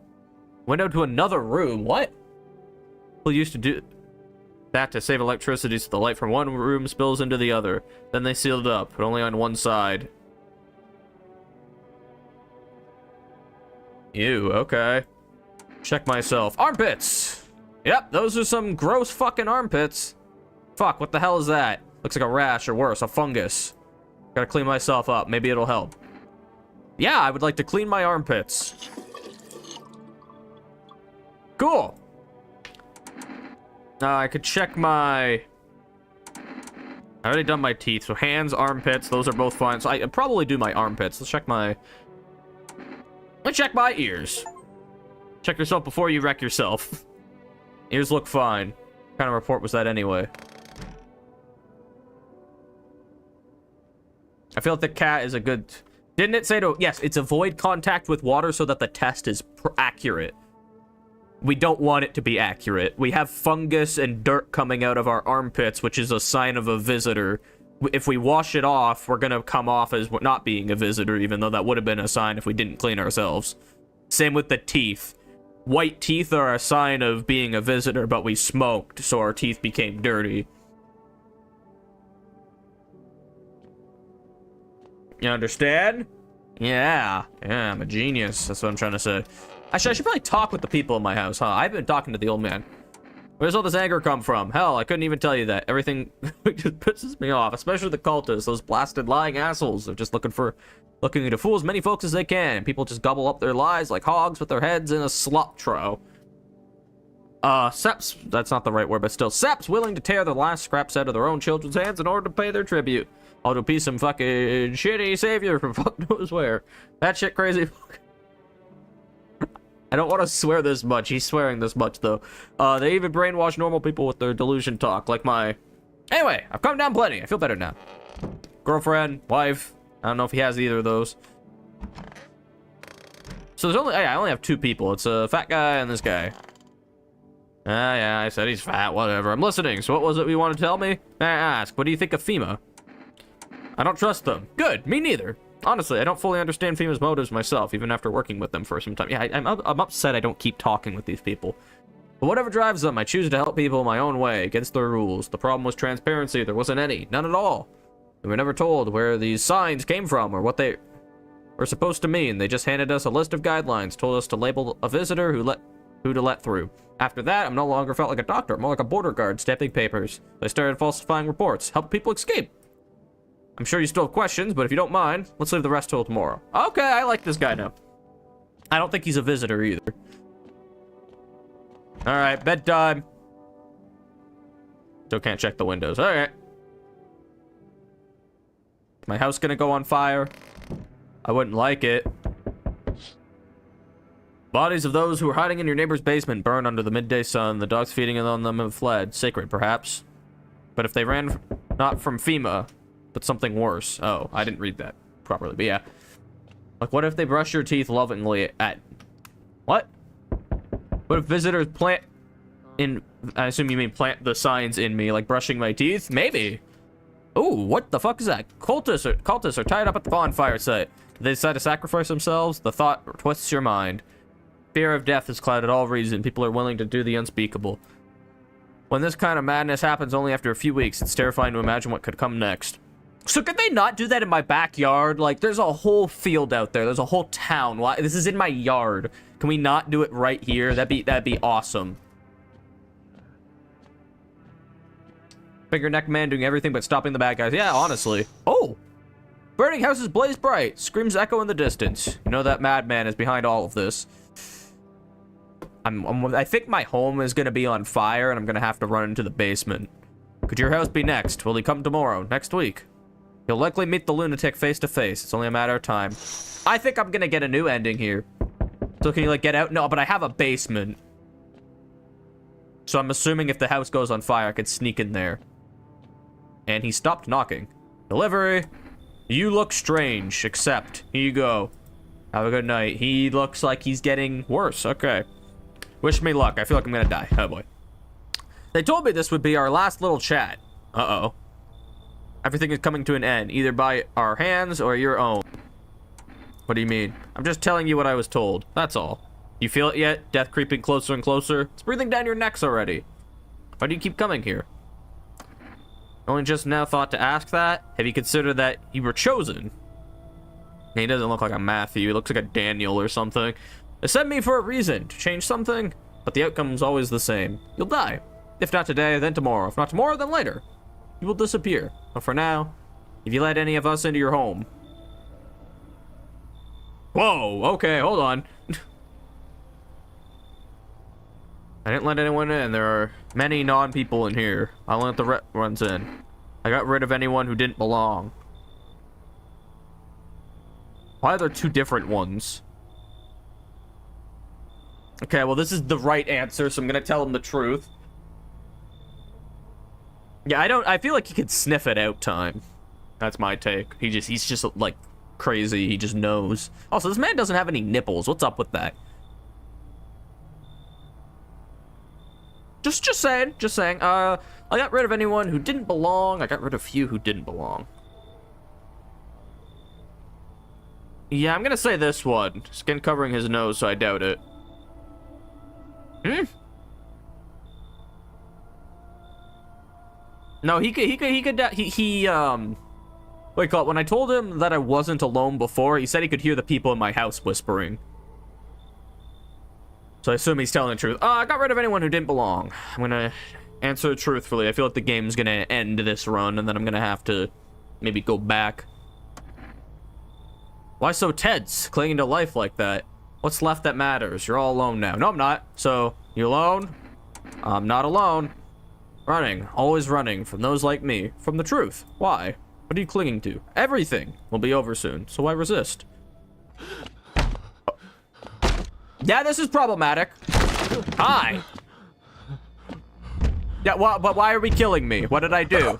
Window to another room. What? People used to do that to save electricity so the light from one room spills into the other. Then they sealed it up, but only on one side. Ew, okay. Check myself. Armpits! Yep, those are some gross fucking armpits. Fuck, what the hell is that? Looks like a rash, or worse, a fungus. Gotta clean myself up. Maybe it'll help. Yeah, I would like to clean my armpits. Cool. I could check my... I already done my teeth, so hands, armpits, those are both fine. So I probably do my armpits. Let's check my... Let's check my ears. Check yourself before you wreck yourself. Ears look fine. What kind of report was that anyway? I feel like the cat is a good... Didn't it say to... Yes, it's avoid contact with water so that the test is accurate. We don't want it to be accurate. We have fungus and dirt coming out of our armpits, which is a sign of a visitor. If we wash it off, we're gonna come off as not being a visitor, even though that would have been a sign if we didn't clean ourselves. Same with the teeth. White teeth are a sign of being a visitor, but we smoked, so our teeth became dirty. You understand? Yeah. Yeah, I'm a genius. That's what I'm trying to say. Actually, I should probably talk with the people in my house, huh? I've been talking to the old man. Where's all this anger come from? Hell, I couldn't even tell you that. Everything just pisses me off, especially the cultists, those blasted lying assholes. They're just looking to fool as many folks as they can. People just gobble up their lies like hogs with their heads in a slop trough. Seps, that's not the right word, but still, Seps willing to tear the last scraps out of their own children's hands in order to pay their tribute. I'll do peace some fucking shitty savior from fuck knows where. That shit crazy. I don't want to swear this much. He's swearing this much, though. They even brainwash normal people with their delusion talk, like my... Anyway, I've calmed down plenty. I feel better now. Girlfriend, wife. I don't know if he has either of those. So there's only... I only have 2 people. It's a fat guy and this guy. Yeah, I said he's fat, whatever. I'm listening. So what was it you want to tell me? May I ask, what do you think of FEMA? I don't trust them. Good, me neither. Honestly, I don't fully understand FEMA's motives myself, even after working with them for some time. Yeah, I'm upset I don't keep talking with these people. But whatever drives them, I choose to help people my own way, against their rules. The problem was transparency. There wasn't any. None at all. We were never told where these signs came from or what they were supposed to mean. They just handed us a list of guidelines, told us to label a visitor who to let through. After that, I'm no longer felt like a doctor, more like a border guard stamping papers. I started falsifying reports, help people escape. I'm sure you still have questions, but if you don't mind, let's leave the rest till tomorrow. Okay, I like this guy now. I don't think he's a visitor either. Alright, bedtime. Still can't check the windows. Alright. My house gonna go on fire? I wouldn't like it. Bodies of those who were hiding in your neighbor's basement burned under the midday sun. The dogs feeding on them have fled. Sacred, perhaps. But if they ran not from FEMA... but something worse. Oh, I didn't read that properly, but yeah. Like, what if they brush your teeth lovingly at... What? What if visitors plant in... I assume you mean plant the signs in me, like brushing my teeth? Maybe. Ooh, what the fuck is that? Cultists are tied up at the bonfire site. They decide to sacrifice themselves? The thought twists your mind. Fear of death has clouded all reason. People are willing to do the unspeakable. When this kind of madness happens only after a few weeks, it's terrifying to imagine what could come next. So could they not do that in my backyard? Like, there's a whole field out there. There's a whole town. Why? This is in my yard. Can we not do it right here? That'd be awesome. Finger neck man doing everything but stopping the bad guys. Yeah, honestly. Oh! Burning houses blaze bright. Screams echo in the distance. You know that madman is behind all of this. I think my home is going to be on fire, and I'm going to have to run into the basement. Could your house be next? Will he come tomorrow? Next week? You'll likely meet the lunatic face to face. It's only a matter of time. I think I'm going to get a new ending here. So can you, like, get out? No, but I have a basement. So I'm assuming if the house goes on fire, I could sneak in there. And he stopped knocking. Delivery. You look strange. Accept. Here you go. Have a good night. He looks like he's getting worse. Okay. Wish me luck. I feel like I'm gonna die. Oh boy. They told me this would be our last little chat. Uh-oh. Everything is coming to an end, either by our hands or your own. What do you mean? I'm just telling you what I was told. That's all. You feel it yet? Death creeping closer and closer? It's breathing down your necks already. Why do you keep coming here? Only just now thought to ask that? Have you considered that you were chosen? He doesn't look like a Matthew. He looks like a Daniel or something. They sent me for a reason, to change something, but the outcome's always the same. You'll die. If not today, then tomorrow. If not tomorrow, then later. You will disappear. But for now, if you let any of us into your home... Whoa, okay, hold on. I didn't let anyone in. There are many non-people in here. I let the red ones in. I got rid of anyone who didn't belong. Why are there two different ones? Okay, well, this is the right answer, so I'm gonna tell him the truth. Yeah, I feel like he could sniff it out time. That's my take. He's just, like, crazy. He just knows. Also, this man doesn't have any nipples. What's up with that? Just saying. I got rid of anyone who didn't belong. I got rid of few who didn't belong. Yeah, I'm gonna say this one. Skin covering his nose, so I doubt it. No, what do you call it? When I told him that I wasn't alone before, he said he could hear the people in my house whispering. So I assume he's telling the truth. I got rid of anyone who didn't belong. I'm gonna answer truthfully. I feel like the game's gonna end this run, and then I'm gonna have to maybe go back. Why so tense, clinging to life like that? What's left that matters? You're all alone now. No, I'm not. So, you alone? I'm not alone. Running. Always running from those like me. From the truth. Why? What are you clinging to? Everything will be over soon, so why resist? Yeah, this is problematic. Hi. Yeah, but why are we killing me? What did I do?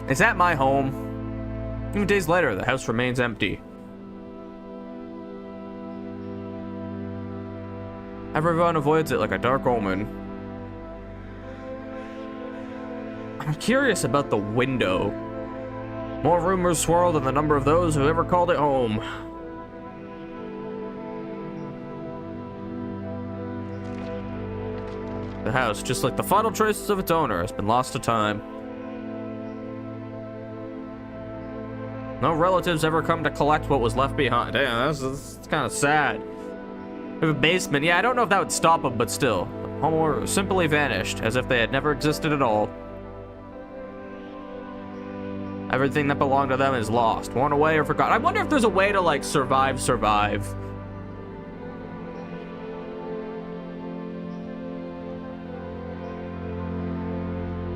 Is that my home? Even days later, the house remains empty. Everyone avoids it like a dark omen. I'm curious about the window. More rumors swirl than the number of those who ever called it home. The house, just like the final traces of its owner, has been lost to time. No relatives ever come to collect what was left behind. Damn, that's kind of sad. We have a basement. Yeah, I don't know if that would stop them, but still. Homeowner simply vanished, as if they had never existed at all. Everything that belonged to them is lost, worn away, or forgotten. I wonder if there's a way to, like, survive.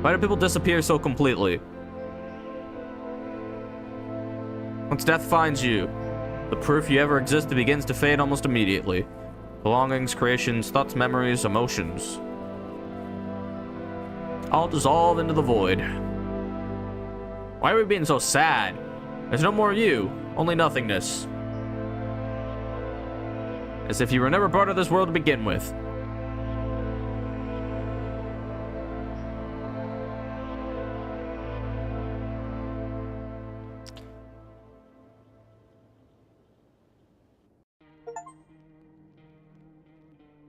Why do people disappear so completely? Once death finds you, the proof you ever existed begins to fade almost immediately. Belongings, creations, thoughts, memories, emotions. All dissolve into the void. Why are we being so sad? There's no more you, only nothingness. As if you were never part of this world to begin with.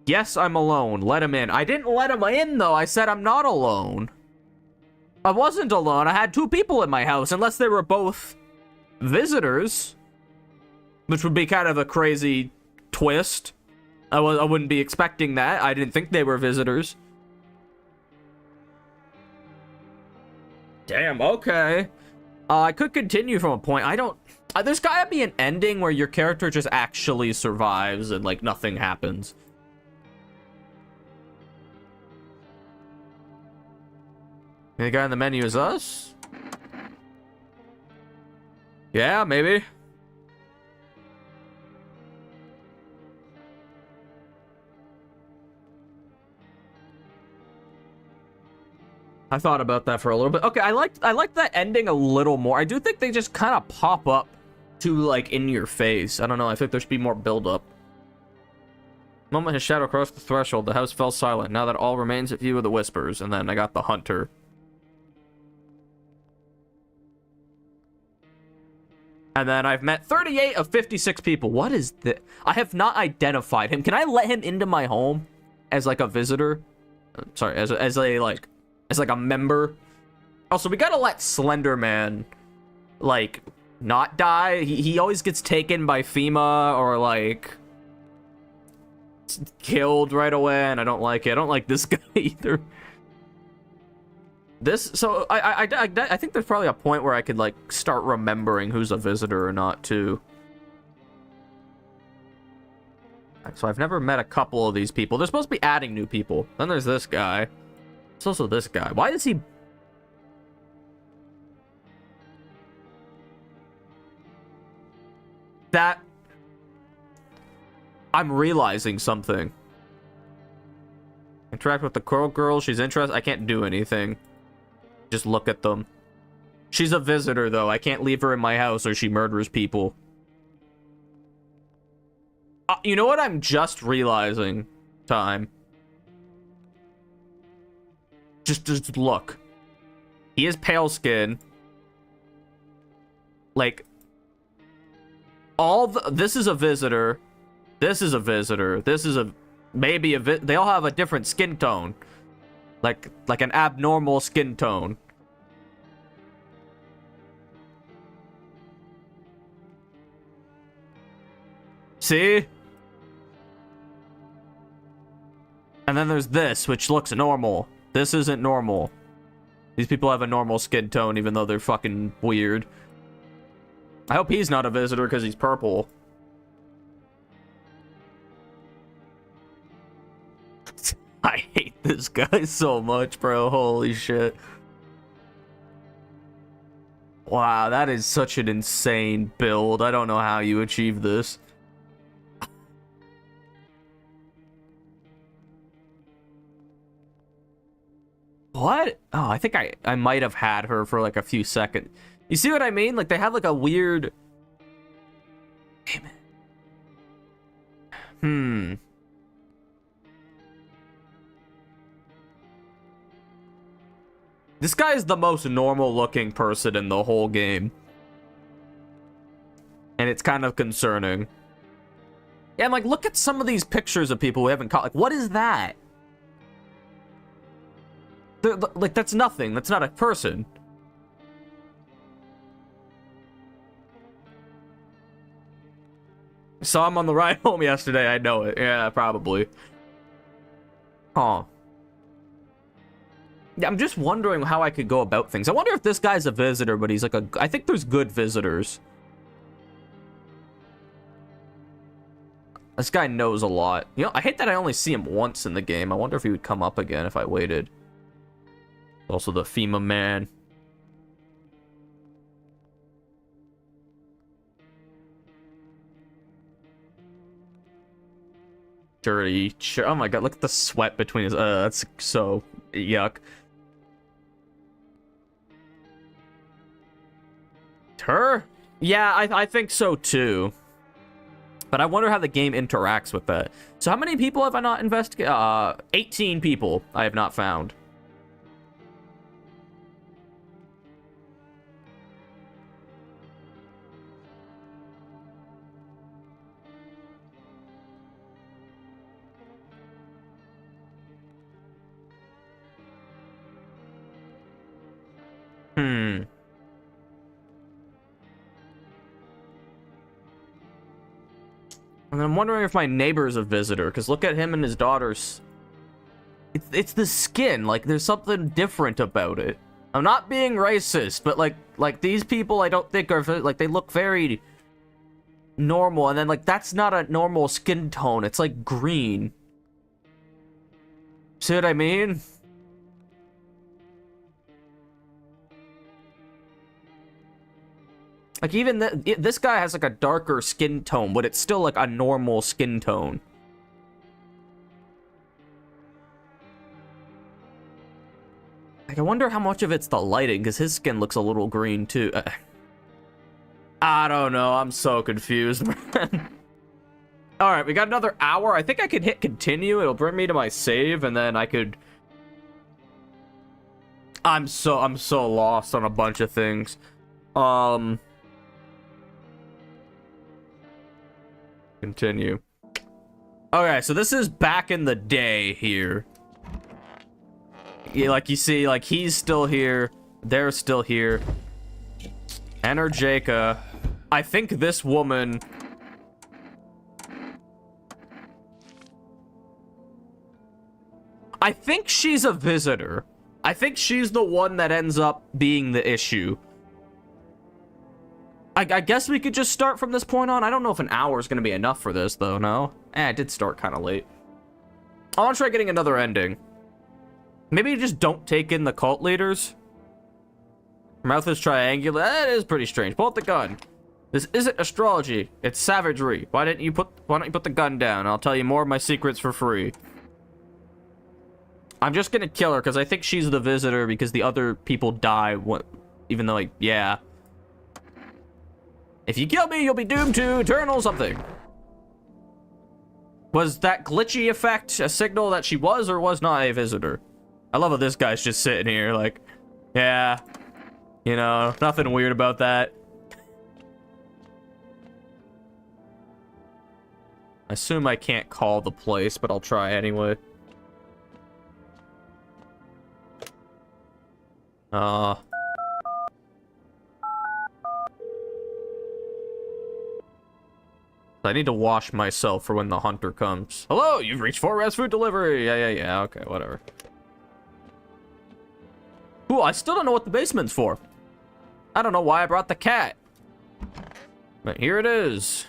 Yes, I'm alone. Let him in. I didn't let him in, though. I said I'm not alone. I wasn't alone. I had 2 people in my house, unless they were both visitors. Which would be kind of a crazy twist. I wouldn't be expecting that. I didn't think they were visitors. Damn, okay. I could continue from a point. I don't... there's gotta be an ending where your character just actually survives and, like, nothing happens. The guy in the menu is us? Yeah, maybe. I thought about that for a little bit. Okay, I like that ending a little more. I do think they just kind of pop up to, like, in your face. I don't know. I think there should be more build-up. The moment his shadow crossed the threshold, the house fell silent. Now that all remains at view of the whispers. And then I got the hunter. And then I've met 38 of 56 people. What is this? I have not identified him. Can I let him into my home as, like, a visitor? Sorry, as like a member. Also, we gotta let Slender Man, like, not die. He always gets taken by FEMA or, like, killed right away, and I don't like it. I don't like this guy either. So I think there's probably a point where I could, like, start remembering who's a visitor or not, too. So I've never met a couple of these people. They're supposed to be adding new people. Then there's this guy. It's also this guy. Why is he... That... I'm realizing something. Interact with the girl. She's interested. I can't do anything. Just look at them. She's a visitor, though. I can't leave her in my house or she murders people. You know what I'm just realizing? Time. Just look. He is pale skin. Like, this is a visitor. This is a visitor. This is a maybe a they all have a different skin tone. Like an abnormal skin tone. See? And then there's this, which looks normal. This isn't normal. These people have a normal skin tone, even though they're fucking weird. I hope he's not a visitor because he's purple. I hate this guy so much, bro. Holy shit. Wow, that is such an insane build. I don't know how you achieve this. What? Oh, I think I might have had her for like a few seconds. You see what I mean? Like, they have like a weird... Damn it. This guy is the most normal looking person in the whole game. And it's kind of concerning. Yeah, and like, look at some of these pictures of people we haven't caught. Like, what is that? Like, that's nothing. That's not a person. Saw him on the ride home yesterday. I know it. Yeah, probably. Huh. Yeah, I'm just wondering how I could go about things. I wonder if this guy's a visitor, but he's like a... I think there's good visitors. This guy knows a lot. You know, I hate that I only see him once in the game. I wonder if he would come up again if I waited. Also the FEMA man. Dirty. Oh my god, look at the sweat between his... that's so... yuck. Her? Yeah, I think so too. But I wonder how the game interacts with that. So how many people have I not investigated? 18 people I have not found. And I'm wondering if my neighbor's a visitor, because look at him and his daughter's. It's the skin. Like, there's something different about it. I'm not being racist, but like these people I don't think are, like, they look very normal, and then, like, that's not a normal skin tone. It's like green. See what I mean? Like, even this guy has, like, a darker skin tone, but it's still, like, a normal skin tone. Like, I wonder how much of it's the lighting, because his skin looks a little green, too. I don't know. I'm so confused, man. Alright, we got another hour. I think I could hit continue. It'll bring me to my save, and then I could... I'm so lost on a bunch of things. Continue. Okay, so this is back in the day here. Yeah, like you see, like he's still here, they're still here. Enter Jaka. I think this woman... I think she's a visitor. I think she's the one that ends up being the issue. I guess we could just start from this point on. I don't know if an hour is going to be enough for this, though, no? I did start kind of late. I want to try getting another ending. Maybe just don't take in the cult leaders. Her mouth is triangular. That is pretty strange. Pull out the gun. This isn't astrology. It's savagery. Why don't you put the gun down? I'll tell you more of my secrets for free. I'm just going to kill her because I think she's the visitor because the other people die. Even though, like, yeah. If you kill me, you'll be doomed to eternal something. Was that glitchy effect a signal that she was or was not a visitor? I love how this guy's just sitting here like, yeah, you know, nothing weird about that. I assume I can't call the place, but I'll try anyway. I need to wash myself for when the hunter comes. Hello, you've reached 4S food delivery. Yeah, okay, whatever. Ooh, I still don't know what the basement's for. I don't know why I brought the cat. But here it is.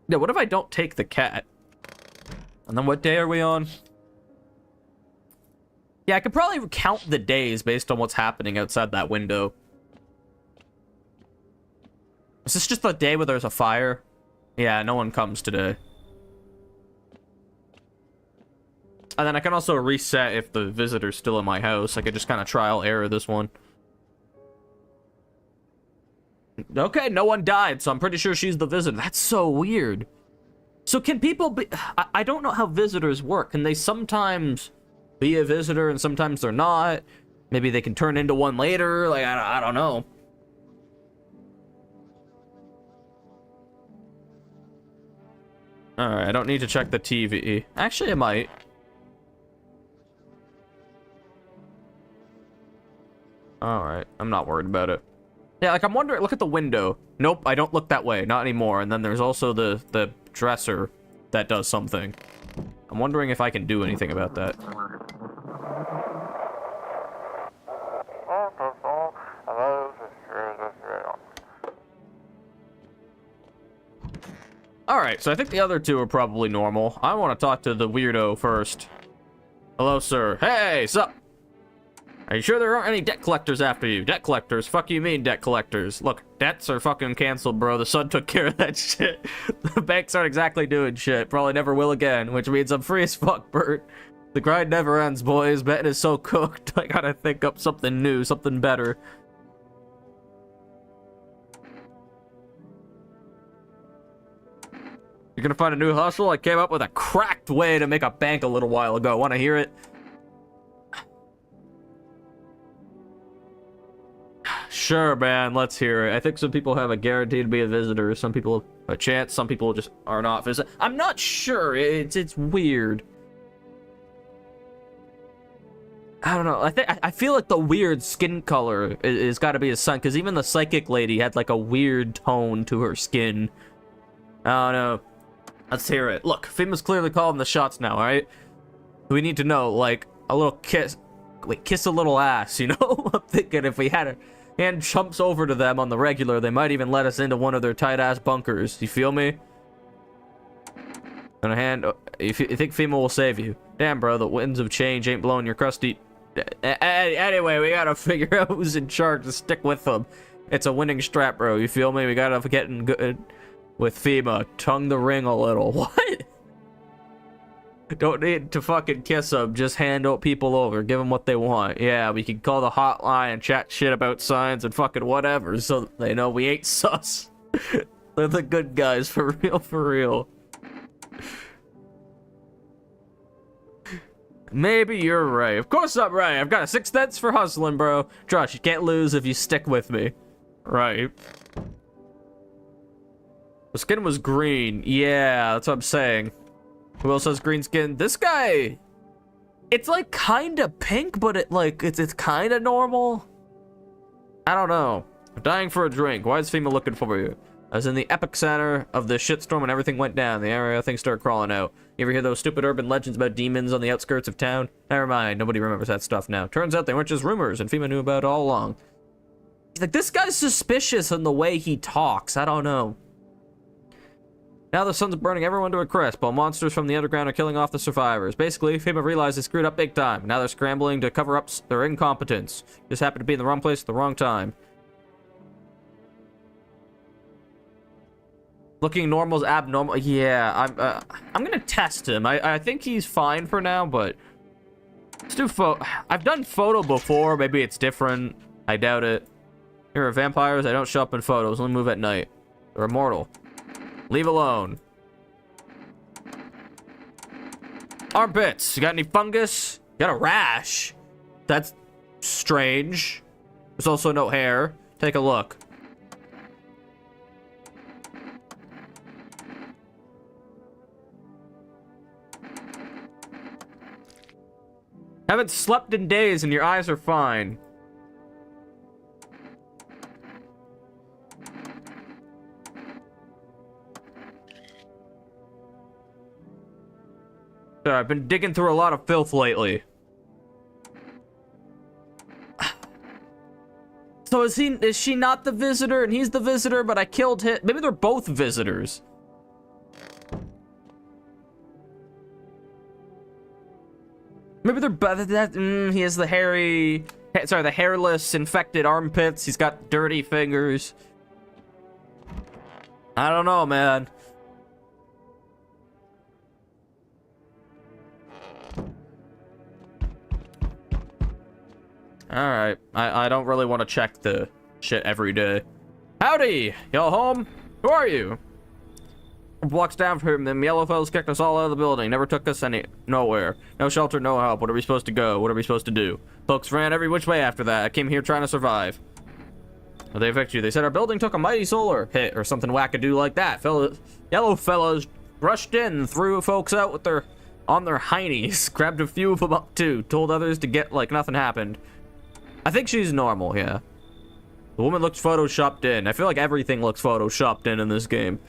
Yeah, what if I don't take the cat? And then what day are we on? Yeah, I could probably count the days based on what's happening outside that window. Is this just the day where there's a fire? Yeah, no one comes today. And then I can also reset if the visitor's still in my house. I could just kind of trial error this one. Okay, no one died, so I'm pretty sure she's the visitor. That's so weird. So can people be... I don't know how visitors work. Can they sometimes be a visitor and sometimes they're not? Maybe they can turn into one later? Like, I don't know. Alright, I don't need to check the TV. Actually, I might. Alright, I'm not worried about it. Yeah, like, I'm wondering, look at the window. Nope, I don't look that way, not anymore. And then there's also the dresser that does something. I'm wondering if I can do anything about that. Alright, so I think the other two are probably normal. I want to talk to the weirdo first. Hello, sir. Hey, sup? Are you sure there aren't any debt collectors after you? Debt collectors? Fuck you mean, debt collectors? Look, debts are fucking canceled, bro. The sun took care of that shit. The banks aren't exactly doing shit. Probably never will again, which means I'm free as fuck, Bert. The grind never ends, boys. Betting is so cooked. I gotta think up something new, something better. You're gonna find a new hustle? I came up with a cracked way to make a bank a little while ago. Wanna hear it? Sure, man, let's hear it. I think some people have a guarantee to be a visitor. Some people have a chance. Some people just are not visit. I'm not sure. It's weird. I don't know. I feel like the weird skin color is got to be a sign, because even the psychic lady had like a weird tone to her skin. I don't know. Let's hear it. Look, FEMA's clearly calling the shots now, alright? We need to know, like, a little kiss. Wait, kiss a little ass, you know? I'm thinking if we had a hand jumps over to them on the regular, they might even let us into one of their tight-ass bunkers. You feel me? And a hand... You think FEMA will save you? Damn, bro, the winds of change ain't blowing your crusty... Anyway, we gotta figure out who's in charge to stick with them. It's a winning strat, bro. You feel me? We gotta get in good with FEMA. Tongue the ring a little. What? Don't need to fucking kiss them. Just hand out people over. Give them what they want. Yeah, we can call the hotline and chat shit about signs and fucking whatever, so they know we ain't sus. They're the good guys, for real, for real. Maybe you're right. Of course I'm right. I've got a 6th sense for hustling, bro. Josh, you can't lose if you stick with me. Right. The skin was green. Yeah, that's what I'm saying. Who else has green skin? This guy. It's like kind of pink, but it's kind of normal. I don't know. I'm dying for a drink. Why is FEMA looking for you? I was in the epicenter of the shitstorm when everything went down. The area, things started crawling out. You ever hear those stupid urban legends about demons on the outskirts of town? Never mind. Nobody remembers that stuff now. Turns out they weren't just rumors, and FEMA knew about it all along. Like, this guy's suspicious in the way he talks. I don't know. Now the sun's burning everyone to a crisp, while monsters from the underground are killing off the survivors. Basically, FEMA realized they screwed up big time. Now they're scrambling to cover up their incompetence. Just happened to be in the wrong place at the wrong time. Looking normal's abnormal. Yeah, I'm gonna test him. I think he's fine for now, but let's do I've done photo before. Maybe it's different. I doubt it. Here are vampires. I don't show up in photos. Only move at night. They're immortal. Leave alone. Armpits. You got any fungus? You got a rash. That's strange. There's also no hair. Take a look. Haven't slept in days and your eyes are fine. Sorry, I've been digging through a lot of filth lately. So is she not the visitor and he's the visitor, but I killed him? Maybe they're both visitors. Maybe they're he has the the hairless, infected armpits. He's got dirty fingers. I don't know, man. Alright, I don't really want to check the shit every day. Howdy! Y'all home? Who are you? Blocks down from him, them yellow fellas kicked us all out of the building. Never took us nowhere. No shelter, no help. What are we supposed to go? What are we supposed to do? Folks ran every which way after that. I came here trying to survive. Well, they evict you. They said our building took a mighty solar hit or something wackadoo like that. Yellow fellas rushed in, threw folks out with on their heinies, grabbed a few of them up too, told others to get like nothing happened. I think she's normal, yeah. The woman looks photoshopped in. I feel like everything looks photoshopped in this game.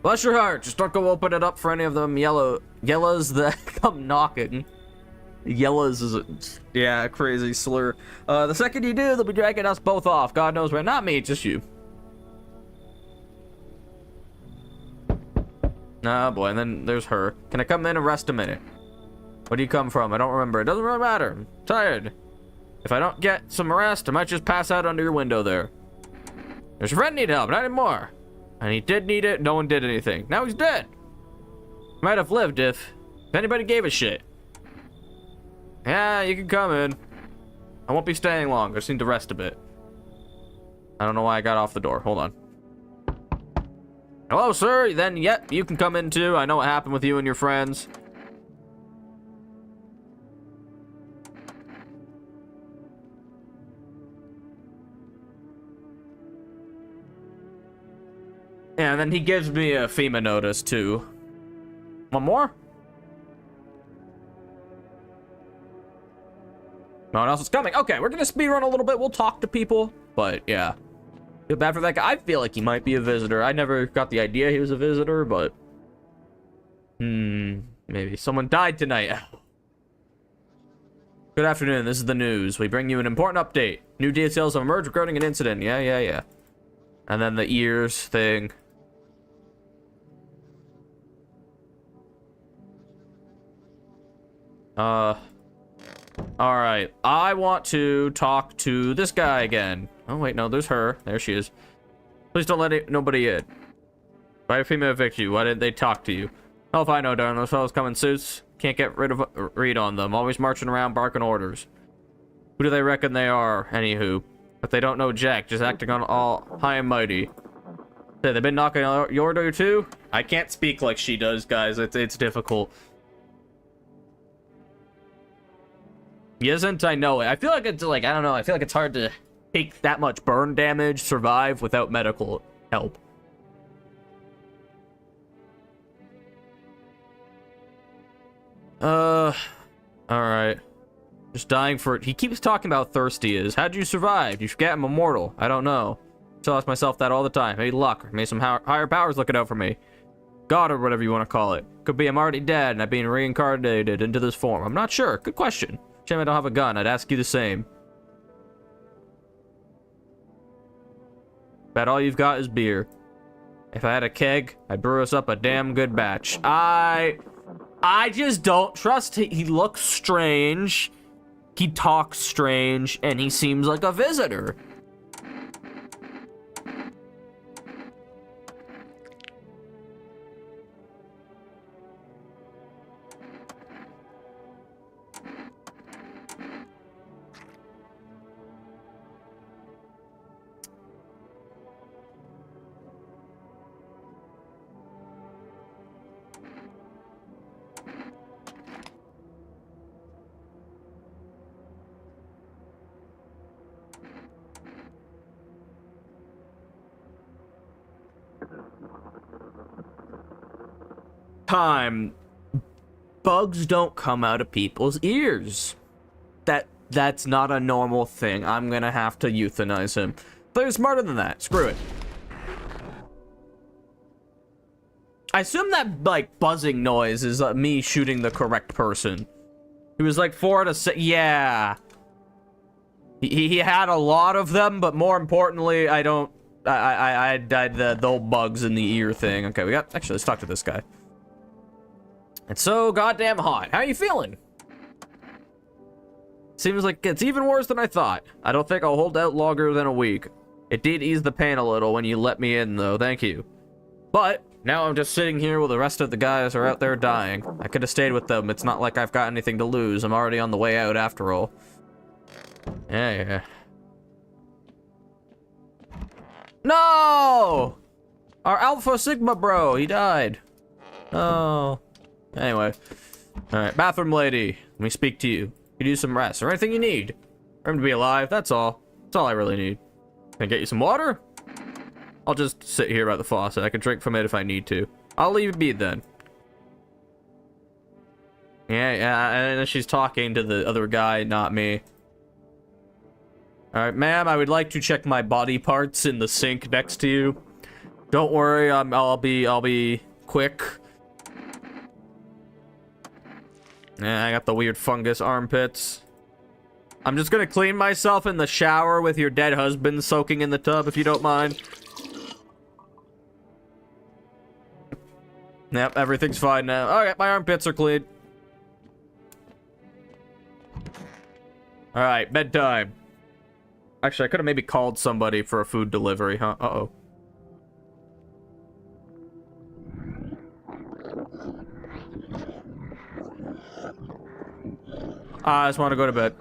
Bless your heart. Just don't go open it up for any of them yellows that come knocking. Yellows is a crazy slur. The second you do, they'll be dragging us both off. God knows where. Not me, just you. Oh boy, and then there's her. Can I come in and rest a minute? Where do you come from? I don't remember. It doesn't really matter. I'm tired. If I don't get some rest, I might just pass out under your window there. Does your friend need help? Not anymore. And he did need it. No one did anything. Now he's dead. He might have lived if anybody gave a shit. Yeah, you can come in. I won't be staying long. I just need to rest a bit. I don't know why I got off the door. Hold on. Hello, sir. Then, yep, you can come in too. I know what happened with you and your friends. Yeah, and then he gives me a FEMA notice too. One more? No one else is coming. Okay, we're gonna speedrun a little bit. We'll talk to people, but yeah. Feel bad for that guy. I feel like he might be a visitor. I never got the idea he was a visitor, but... maybe. Someone died tonight. Good afternoon, this is the news. We bring you an important update. New details have emerged regarding an incident. Yeah. And then the ears thing. Alright. I want to talk to this guy again. Oh, wait, no, there's her. There she is. Please don't let nobody in. Why a female evict you? Why didn't they talk to you? Oh, if I know, darn. Those fellows come in suits. Can't get read on them. Always marching around barking orders. Who do they reckon they are? Anywho. But they don't know jack. Just acting on all high and mighty. Say, they've been knocking on your door too? I can't speak like she does, guys. It's difficult. Isn't I know it. I feel like it's like, I don't know. I feel like it's hard to take that much burn damage, survive without medical help. Alright. Just dying for it. He keeps talking about how thirsty he is. How'd you survive? You forget I'm immortal. I don't know. I tell myself that all the time. Maybe luck, or maybe some higher powers looking out for me. God, or whatever you want to call it. Could be I'm already dead and I've been reincarnated into this form. I'm not sure. Good question. Shame I don't have a gun. I'd ask you the same. Bet all you've got is beer. If I had a keg, I'd brew us up a damn good batch. I just don't trust him. He looks strange. He talks strange, and he seems like a visitor. Time. Bugs don't come out of people's ears. That's not a normal thing. I'm gonna have to euthanize him. They're smarter than that. Screw it. I assume that, like, buzzing noise is me shooting the correct person. He was like 4 out of 6. Yeah. He had a lot of them, but more importantly, I died the old bugs in the ear thing. Okay, actually, let's talk to this guy. It's so goddamn hot. How are you feeling? Seems like it's even worse than I thought. I don't think I'll hold out longer than a week. It did ease the pain a little when you let me in, though. Thank you. But now I'm just sitting here while the rest of the guys are out there dying. I could have stayed with them. It's not like I've got anything to lose. I'm already on the way out after all. Yeah. No! Our Alpha Sigma bro, he died. Oh. Anyway. Alright, bathroom lady. Let me speak to you. You do some rest or anything you need. For him to be alive, that's all. That's all I really need. Can I get you some water? I'll just sit here by the faucet. I can drink from it if I need to. I'll leave it be then. Yeah, and she's talking to the other guy, not me. Alright, ma'am, I would like to check my body parts in the sink next to you. Don't worry, I'll be quick. Yeah, I got the weird fungus armpits. I'm just gonna clean myself in the shower with your dead husband soaking in the tub, if you don't mind. Yep, everything's fine now. Alright, my armpits are clean. Alright, bedtime. Actually, I could have maybe called somebody for a food delivery, huh? Uh-oh. I just want to go to bed.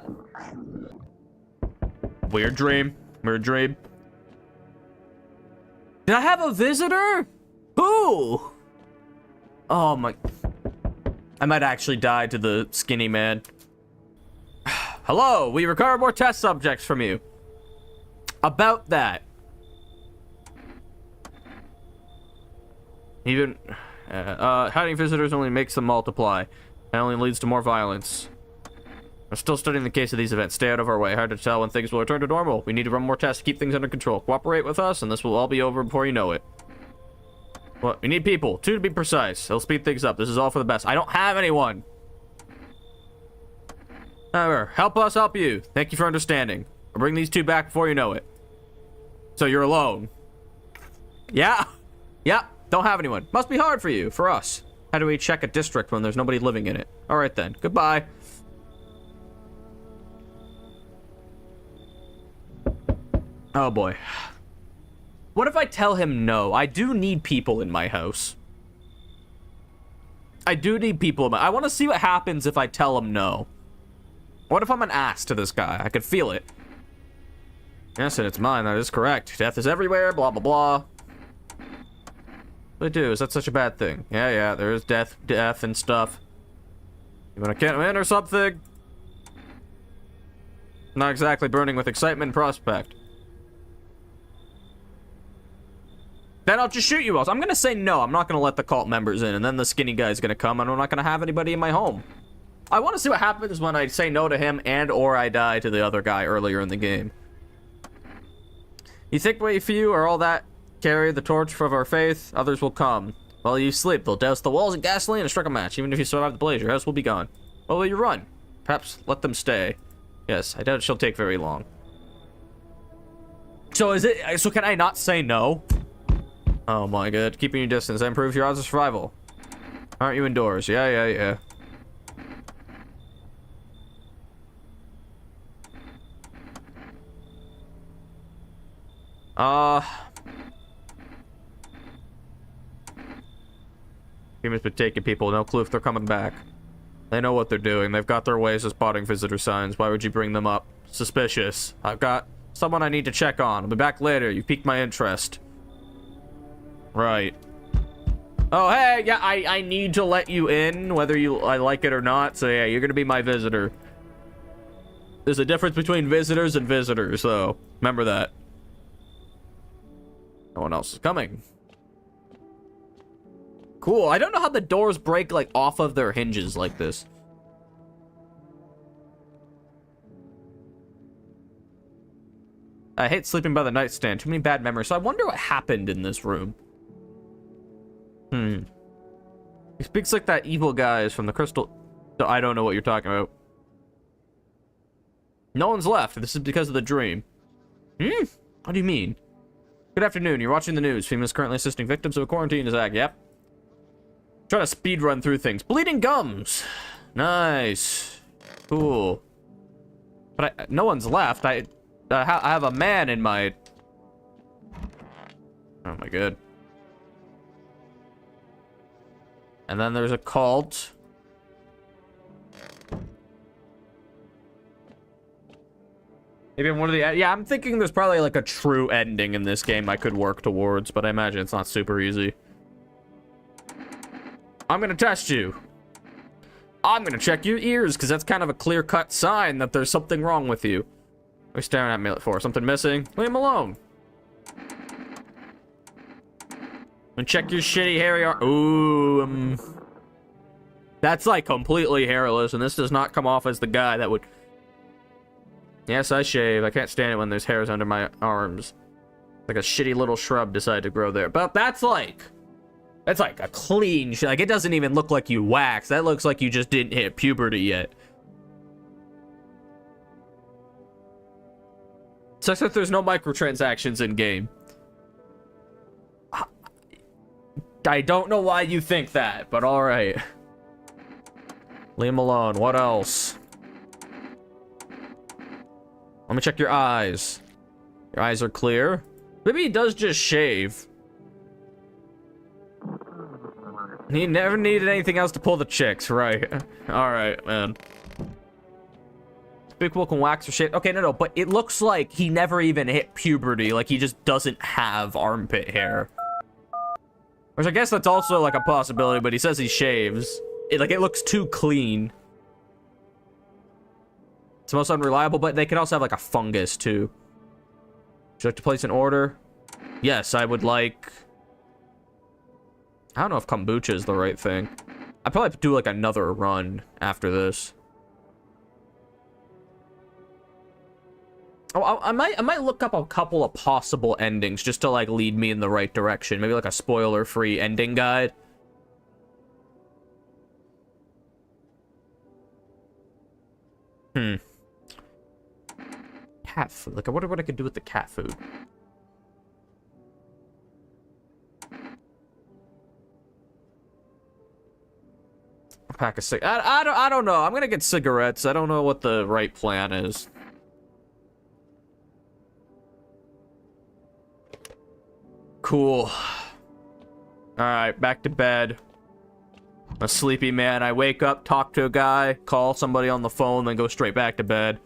Weird dream. Weird dream. Did I have a visitor? Who? Oh my... I might actually die to the skinny man. Hello, we recovered more test subjects from you. About that. Even... Hiding visitors only makes them multiply. It only leads to more violence. I'm still studying the case of these events. Stay out of our way. Hard to tell when things will return to normal. We need to run more tests to keep things under control. Cooperate with us, and this will all be over before you know it. What? We need people. 2 to be precise. They'll speed things up. This is all for the best. I don't have anyone. However, help us help you. Thank you for understanding. I'll bring these 2 back before you know it. So you're alone. Yeah. Yeah. Don't have anyone. Must be hard for you. For us. How do we check a district when there's nobody living in it? Alright then. Goodbye. Oh boy. What if I tell him no? I do need people in my house. I do need people in my... I want to see what happens if I tell him no. What if I'm an ass to this guy? I could feel it. Yes, and it's mine. That is correct. Death is everywhere. Blah, blah, blah. What do I do? Is that such a bad thing? Yeah, there is death and stuff. Even I can't win or something? Not exactly burning with excitement and prospect. Then I'll just shoot you all. I'm gonna say no. I'm not gonna let the cult members in, and then the skinny guy's gonna come, and I'm not gonna have anybody in my home. I want to see what happens when I say no to him and or I die to the other guy earlier in the game. You think we few are all that carry the torch of our faith? Others will come. While you sleep, they'll douse the walls in gasoline and strike a match. Even if you survive the blaze, your house will be gone. Well, will you run? Perhaps let them stay. Yes, I doubt she'll take very long. So is it? So can I not say no? Oh my god. Keeping your distance. That improves your odds of survival. Aren't you indoors? Yeah. Humans been taking people. No clue if they're coming back. They know what they're doing. They've got their ways of spotting visitor signs. Why would you bring them up? Suspicious. I've got someone I need to check on. I'll be back later. You piqued my interest. Right. Oh, hey, yeah, I need to let you in, whether I like it or not. So, yeah, you're gonna be my visitor. There's a difference between visitors and visitors, so remember that. No one else is coming. Cool. I don't know how the doors break, like, off of their hinges like this. I hate sleeping by the nightstand. Too many bad memories. So I wonder what happened in this room. He speaks like that evil guy is from the crystal... I don't know what you're talking about. No one's left. This is because of the dream. What do you mean? Good afternoon. You're watching the news. FEMA is currently assisting victims of a quarantine attack. Yep. Try to speed run through things. Bleeding gums. Nice. Cool. But no one's left. I have a man in my... Oh my god. And then there's a cult. Maybe I'm one of the... Yeah, I'm thinking there's probably like a true ending in this game I could work towards, but I imagine it's not super easy. I'm gonna test you. I'm gonna check your ears, because that's kind of a clear-cut sign that there's something wrong with you. What are you staring at me for? Something missing? Leave him alone. And check your shitty hairy arm. Ooh, that's like completely hairless, and this does not come off as the guy that would... Yes, I shave. I can't stand it when there's hairs under my arms. Like a shitty little shrub decided to grow there. But that's like a clean... Like, it doesn't even look like you waxed. That looks like you just didn't hit puberty yet. Sucks that there's no microtransactions in game. I don't know why you think that, but alright. Leave him alone. What else? Let me check your eyes. Your eyes are clear. Maybe he does just shave. He never needed anything else to pull the chicks, right? Alright, man. People can wax or shit. Okay, no, but it looks like he never even hit puberty. Like, he just doesn't have armpit hair. Which I guess that's also, like, a possibility, but he says he shaves. It looks too clean. It's the most unreliable, but they can also have, like, a fungus, too. Would you like to place an order? Yes, I would like... I don't know if kombucha is the right thing. I'd probably do like another run after this. Oh, I might look up a couple of possible endings just to like lead me in the right direction. Maybe like a spoiler-free ending guide. Cat food. Like, I wonder what I could do with the cat food. A pack of I don't know. I'm gonna get cigarettes. I don't know what the right plan is. Cool. Alright, back to bed. I'm a sleepy man. I wake up, talk to a guy, call somebody on the phone, then go straight back to bed.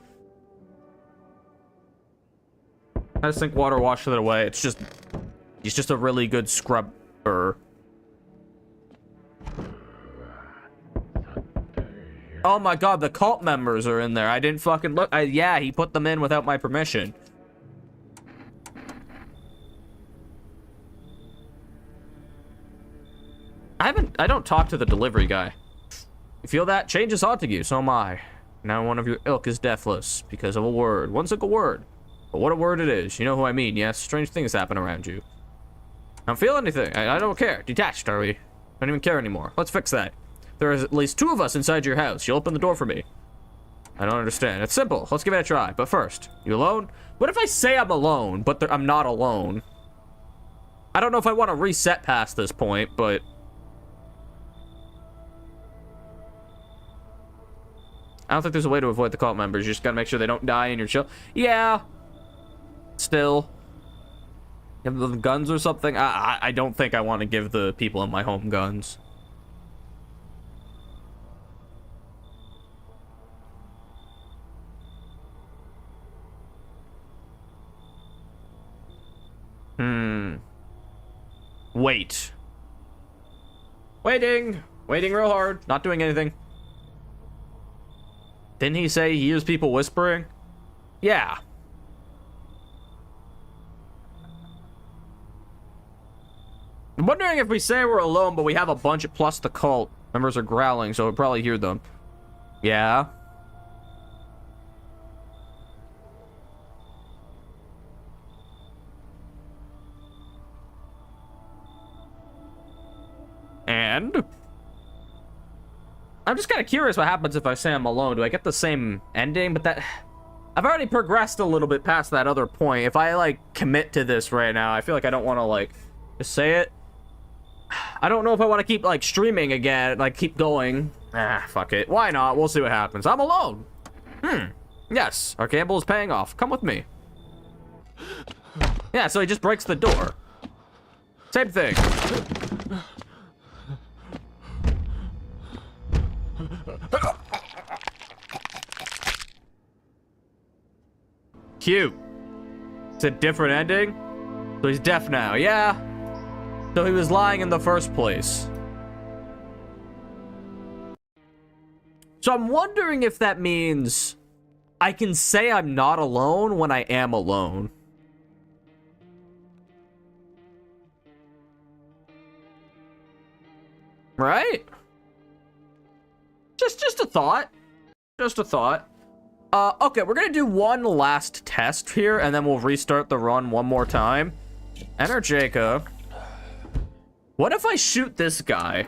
I just think water washes it away. It's just a really good scrubber. Oh my god, the cult members are in there. I didn't fucking look. Yeah, he put them in without my permission. I don't talk to the delivery guy. You feel that? Change is haunting you, so am I. Now one of your ilk is deathless because of a word. One single word. But what a word it is. You know who I mean, yes? Strange things happen around you. I don't feel anything. I don't care. Detached, are we? I don't even care anymore. Let's fix that. There is at least 2 of us inside your house. You'll open the door for me. I don't understand. It's simple. Let's give it a try. But first, you alone? What if I say I'm alone, but I'm not alone? I don't know if I want to reset past this point, but... I don't think there's a way to avoid the cult members. You just gotta make sure they don't die in your chill. Yeah. Still. Give them guns or something? I don't think I want to give the people in my home guns. Wait. Waiting. Waiting real hard. Not doing anything. Didn't he say he hears people whispering? Yeah. I'm wondering if we say we're alone, but we have a bunch of, plus the cult members are growling, so we'll probably hear them. Yeah. And? I'm just kind of curious what happens if I say I'm alone. Do I get the same ending? But that... I've already progressed a little bit past that other point. If I, like, commit to this right now, I feel like I don't want to, like, just say it. I don't know if I want to keep, like, streaming again, like, keep going. Fuck it. Why not? We'll see what happens. I'm alone. Yes, our gamble is paying off. Come with me. Yeah, so he just breaks the door. Same thing. Cute. It's a different ending? So he's deaf now. Yeah. So he was lying in the first place. So I'm wondering if that means I can say I'm not alone when I am alone. Right? Just a thought. Just a thought. Okay, we're gonna do one last test here, and then we'll restart the run one more time. Enter Jacob. What if I shoot this guy?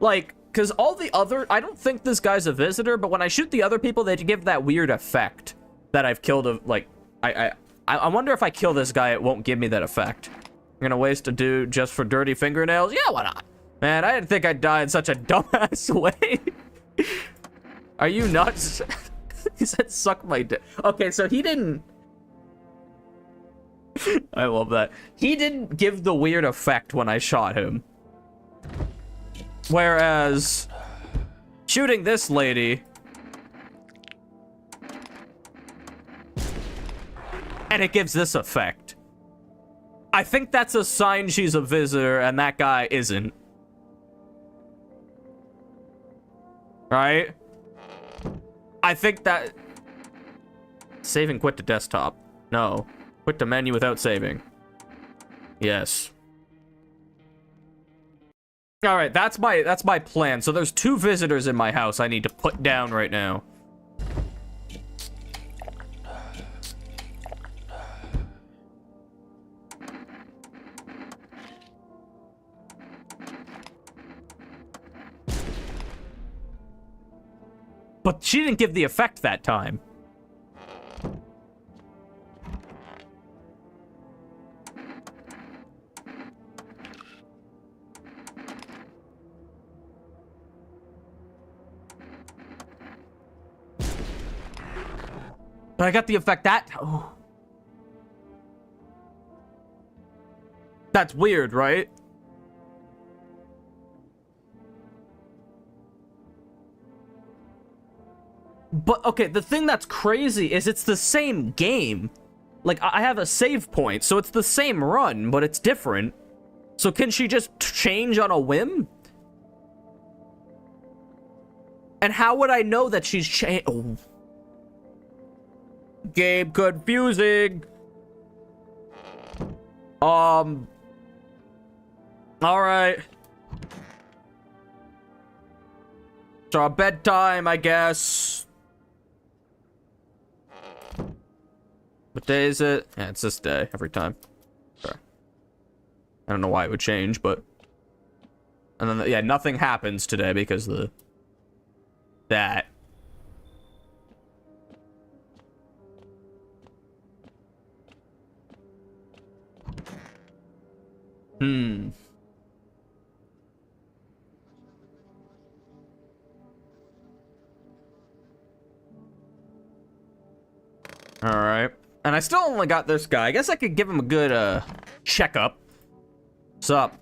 Like, because all the other... I don't think this guy's a visitor, but when I shoot the other people, they give that weird effect that I've killed a... Like, I wonder if I kill this guy, it won't give me that effect. I'm gonna waste a dude just for dirty fingernails? Yeah, why not? Man, I didn't think I'd die in such a dumbass way. Are you nuts? He said, suck my dick. Okay, so he didn't... I love that. He didn't give the weird effect when I shot him. Whereas... shooting this lady... and it gives this effect. I think that's a sign she's a visitor and that guy isn't. Right? I think that... Save and quit to desktop. No. Quit to menu without saving. Yes. Alright, that's my plan. So there's 2 visitors in my house I need to put down right now. But she didn't give the effect that time. But I got the effect that... Oh. That's weird, right? But, okay, the thing that's crazy is it's the same game. Like, I have a save point, so it's the same run, but it's different. So can she just change on a whim? And how would I know that she's changed? Oh. Game confusing. Alright. It's our bedtime, I guess. What day is it? Yeah, it's this day every time. Sure. I don't know why it would change, but... And then, yeah, nothing happens today because of that. Alright. And I still only got this guy. I guess I could give him a good, checkup. What's up?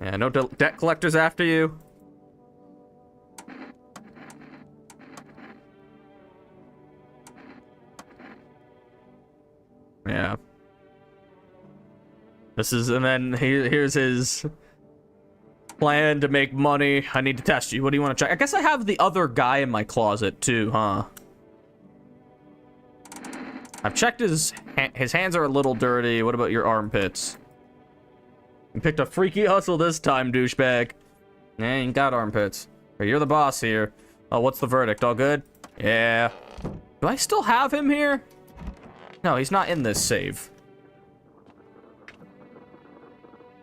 Yeah, no debt collectors after you? Yeah. This is, and then here's his plan to make money. I need to test you. What do you want to check? I guess I have the other guy in my closet too, huh? I've checked his hands are a little dirty. What about your armpits? You picked a freaky hustle this time, douchebag. Yeah, you got armpits. But you're the boss here. Oh, what's the verdict? All good? Yeah. Do I still have him here? No, he's not in this save.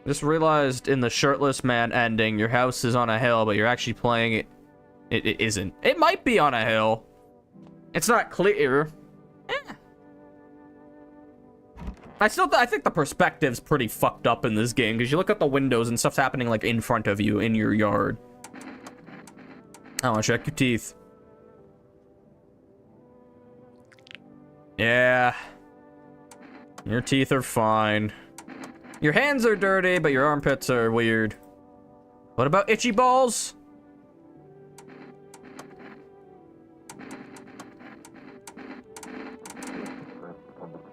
Just realized in the shirtless man ending, your house is on a hill, but you're actually playing it. It isn't. It might be on a hill. It's not clear. Eh. I think the perspective's pretty fucked up in this game, because you look at the windows and stuff's happening, like, in front of you, in your yard. I want to check your teeth. Yeah. Your teeth are fine. Your hands are dirty, but your armpits are weird. What about itchy balls?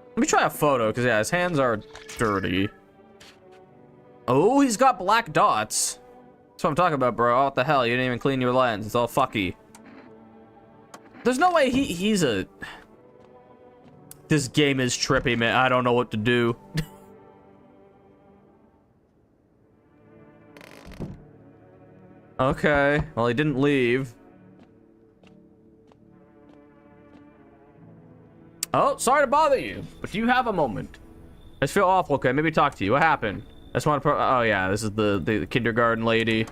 Let me try a photo, because, yeah, his hands are dirty. Oh, he's got black dots. That's what I'm talking about, bro. Oh, what the hell? You didn't even clean your lens. It's all fucky. There's no way he's a... This game is trippy, man. I don't know what to do. Okay. Well, he didn't leave. Oh, sorry to bother you, but do you have a moment? I just feel awful. Okay, maybe talk to you. What happened? I just want to... Oh, yeah, this is the kindergarten lady.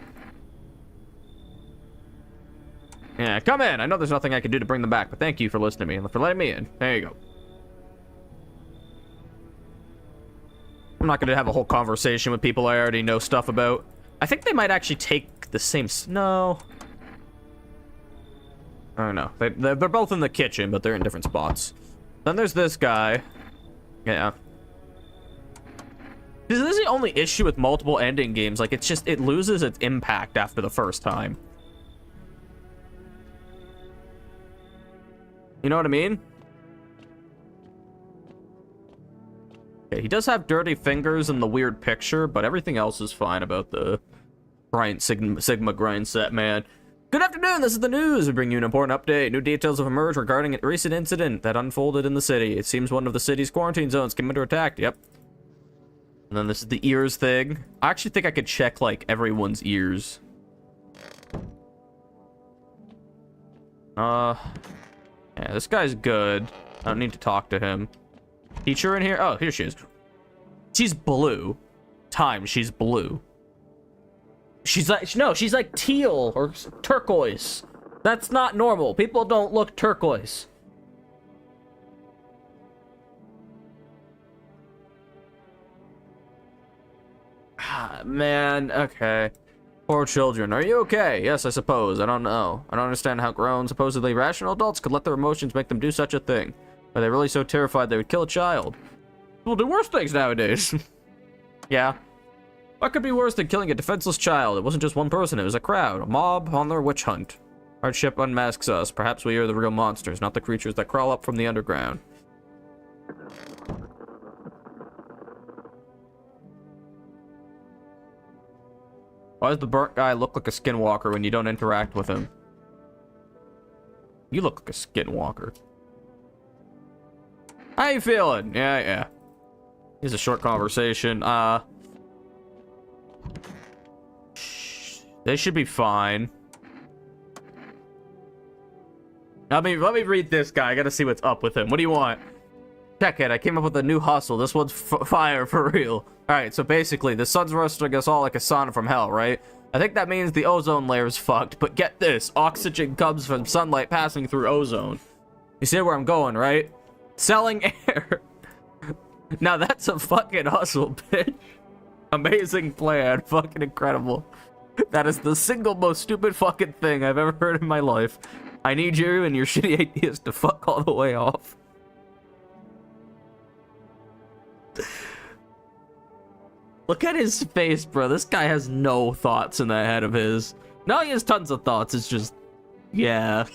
Yeah, come in. I know there's nothing I can do to bring them back, but thank you for listening to me and for letting me in. There you go. I'm not going to have a whole conversation with people I already know stuff about. I think they might actually take the same... No. I don't know. They're both in the kitchen, but they're in different spots. Then there's this guy. Yeah. This is the only issue with multiple ending games. Like, it's just... It loses its impact after the first time. You know what I mean? Okay, he does have dirty fingers in the weird picture, but everything else is fine about the Sigma grind set, man. Good afternoon, this is the news. We bring you an important update. New details have emerged regarding a recent incident that unfolded in the city. It seems one of the city's quarantine zones came under attack. Yep. And then this is the ears thing. I actually think I could check, like, everyone's ears. Yeah, this guy's good. I don't need to talk to him. Teacher in here? Oh, here she is. She's blue. She's blue. She's like, no, she's like teal or turquoise. That's not normal. People don't look turquoise. Man, okay. Poor children. Are you okay? Yes, I suppose. I don't know. I don't understand how grown, supposedly rational adults could let their emotions make them do such a thing. Are they really so terrified they would kill a child? People do worse things nowadays. Yeah. What could be worse than killing a defenseless child? It wasn't just one person, it was a crowd, a mob on their witch hunt. Hardship unmasks us. Perhaps we are the real monsters, not the creatures that crawl up from the underground. Why does the burnt guy look like a skinwalker when you don't interact with him? You look like a skinwalker. How you feeling? Yeah. Here's a short conversation. They should be fine. Let me read this guy. I gotta see what's up with him. What do you want? Check it. I came up with a new hustle. This one's fire for real. Alright, so basically, the sun's roasting us all like a sauna from hell, right? I think that means the ozone layer is fucked. But get this. Oxygen comes from sunlight passing through ozone. You see where I'm going, right? Selling air. Now that's a fucking hustle, bitch. Amazing plan. Fucking incredible. That is the single most stupid fucking thing I've ever heard in my life. I need you and your shitty ideas to fuck all the way off. Look at his face, bro. This guy has no thoughts in that head of his. No, he has tons of thoughts. It's just... yeah.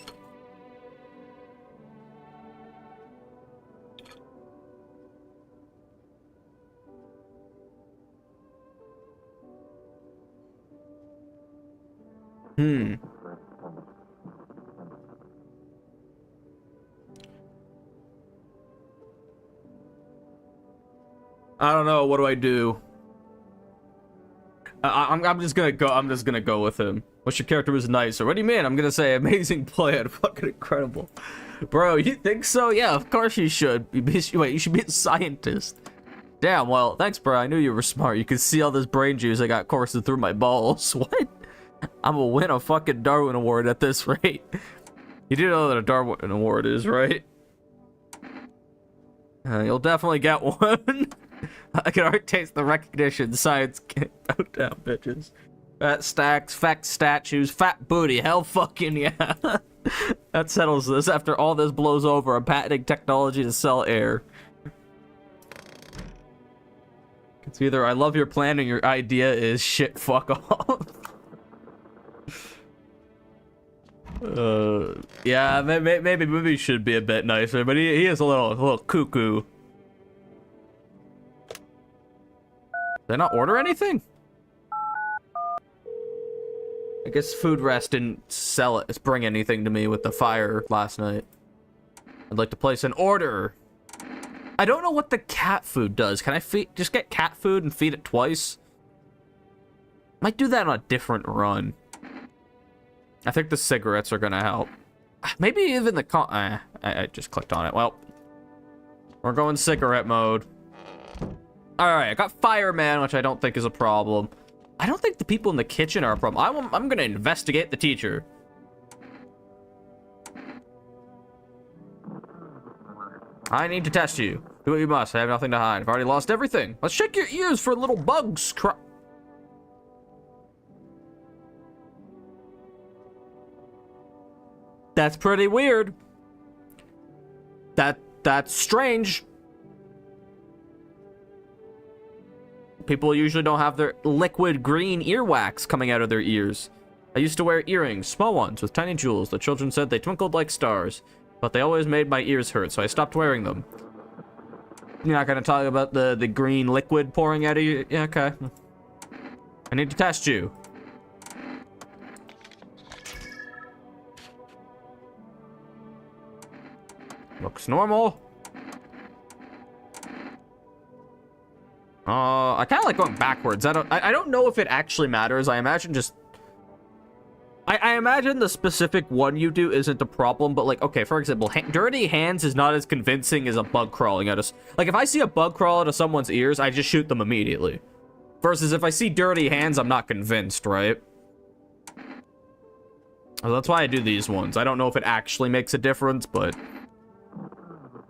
I don't know. What do I do? I'm just gonna go. I'm just gonna go with him. Wish your character was nicer. What do you mean? I'm gonna say amazing plan. Fucking incredible, bro. You think so? Yeah, of course you should. Wait, you should be a scientist. Damn. Well, thanks, bro. I knew you were smart. You could see all this brain juice I got coursing through my balls. What? I'm gonna win a fucking Darwin Award at this rate. You do know that a Darwin Award is, right? You'll definitely get one. I can already taste the recognition. Science can't bow down, bitches. Fat stacks, fat statues, fat booty. Hell fucking yeah. That settles this. After all this blows over, I'm patenting technology to sell air. It's either I love your plan or your idea is shit fuck off. Yeah, maybe he should be a bit nicer, but he is a little cuckoo. Did I not order anything? I guess Food Rest didn't bring anything to me with the fire last night. I'd like to place an order. I don't know what the cat food does. Can I just get cat food and feed it twice? Might do that on a different run. I think the cigarettes are gonna help. Maybe even the I just clicked on it. Well, we're going cigarette mode. Alright, I got fireman, which I don't think is a problem. I don't think the people in the kitchen are a problem. I'm gonna investigate the teacher. I need to test you. Do what you must. I have nothing to hide. I've already lost everything. Let's check your ears for little bugs. That's pretty weird. That's strange. People usually don't have their liquid green earwax coming out of their ears. I used to wear earrings, small ones, with tiny jewels. The children said they twinkled like stars, but they always made my ears hurt, so I stopped wearing them. You're not gonna talk about the green liquid pouring out of you? Yeah, okay. I need to test you. Looks normal. I kind of like going backwards. I don't know if it actually matters. I imagine just... I imagine the specific one you do isn't a problem, but like, okay, for example, dirty hands is not as convincing as a bug crawling at us. Like, if I see a bug crawl into someone's ears, I just shoot them immediately. Versus if I see dirty hands, I'm not convinced, right? Well, that's why I do these ones. I don't know if it actually makes a difference, but...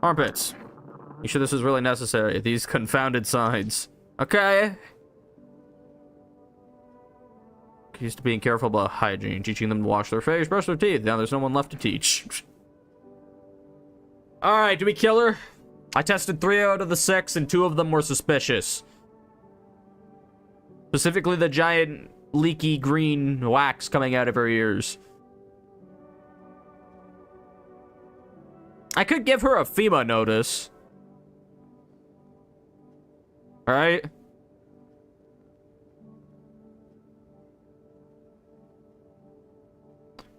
Armpits. You sure this is really necessary? These confounded signs. Okay. Used to being careful about hygiene, teaching them to wash their face, brush their teeth. Now there's no one left to teach. Alright, do we kill her? I tested 3 out of the 6, and 2 of them were suspicious. Specifically the giant leaky green wax coming out of her ears. I could give her a FEMA notice. Alright?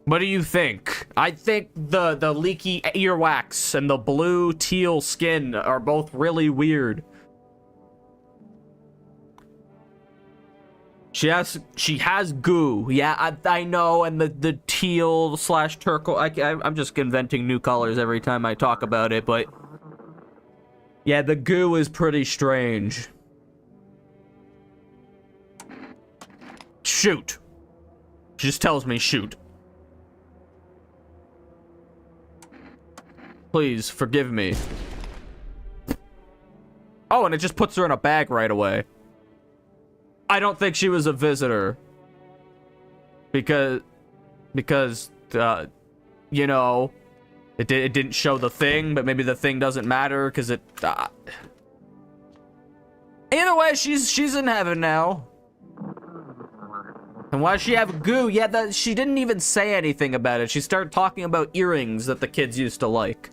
What do you think? I think the leaky earwax and the blue teal skin are both really weird. She has goo. Yeah, I know, and the teal / turquoise. I'm just inventing new colors every time I talk about it, but yeah, the goo is pretty strange. Shoot. She just tells me shoot. Please, forgive me. Oh, and it just puts her in a bag right away. I don't think she was a visitor. Because, you know, it didn't show the thing, but maybe the thing doesn't matter because it... Either way, she's in heaven now. And why does she have goo? Yeah, she didn't even say anything about it. She started talking about earrings that the kids used to like.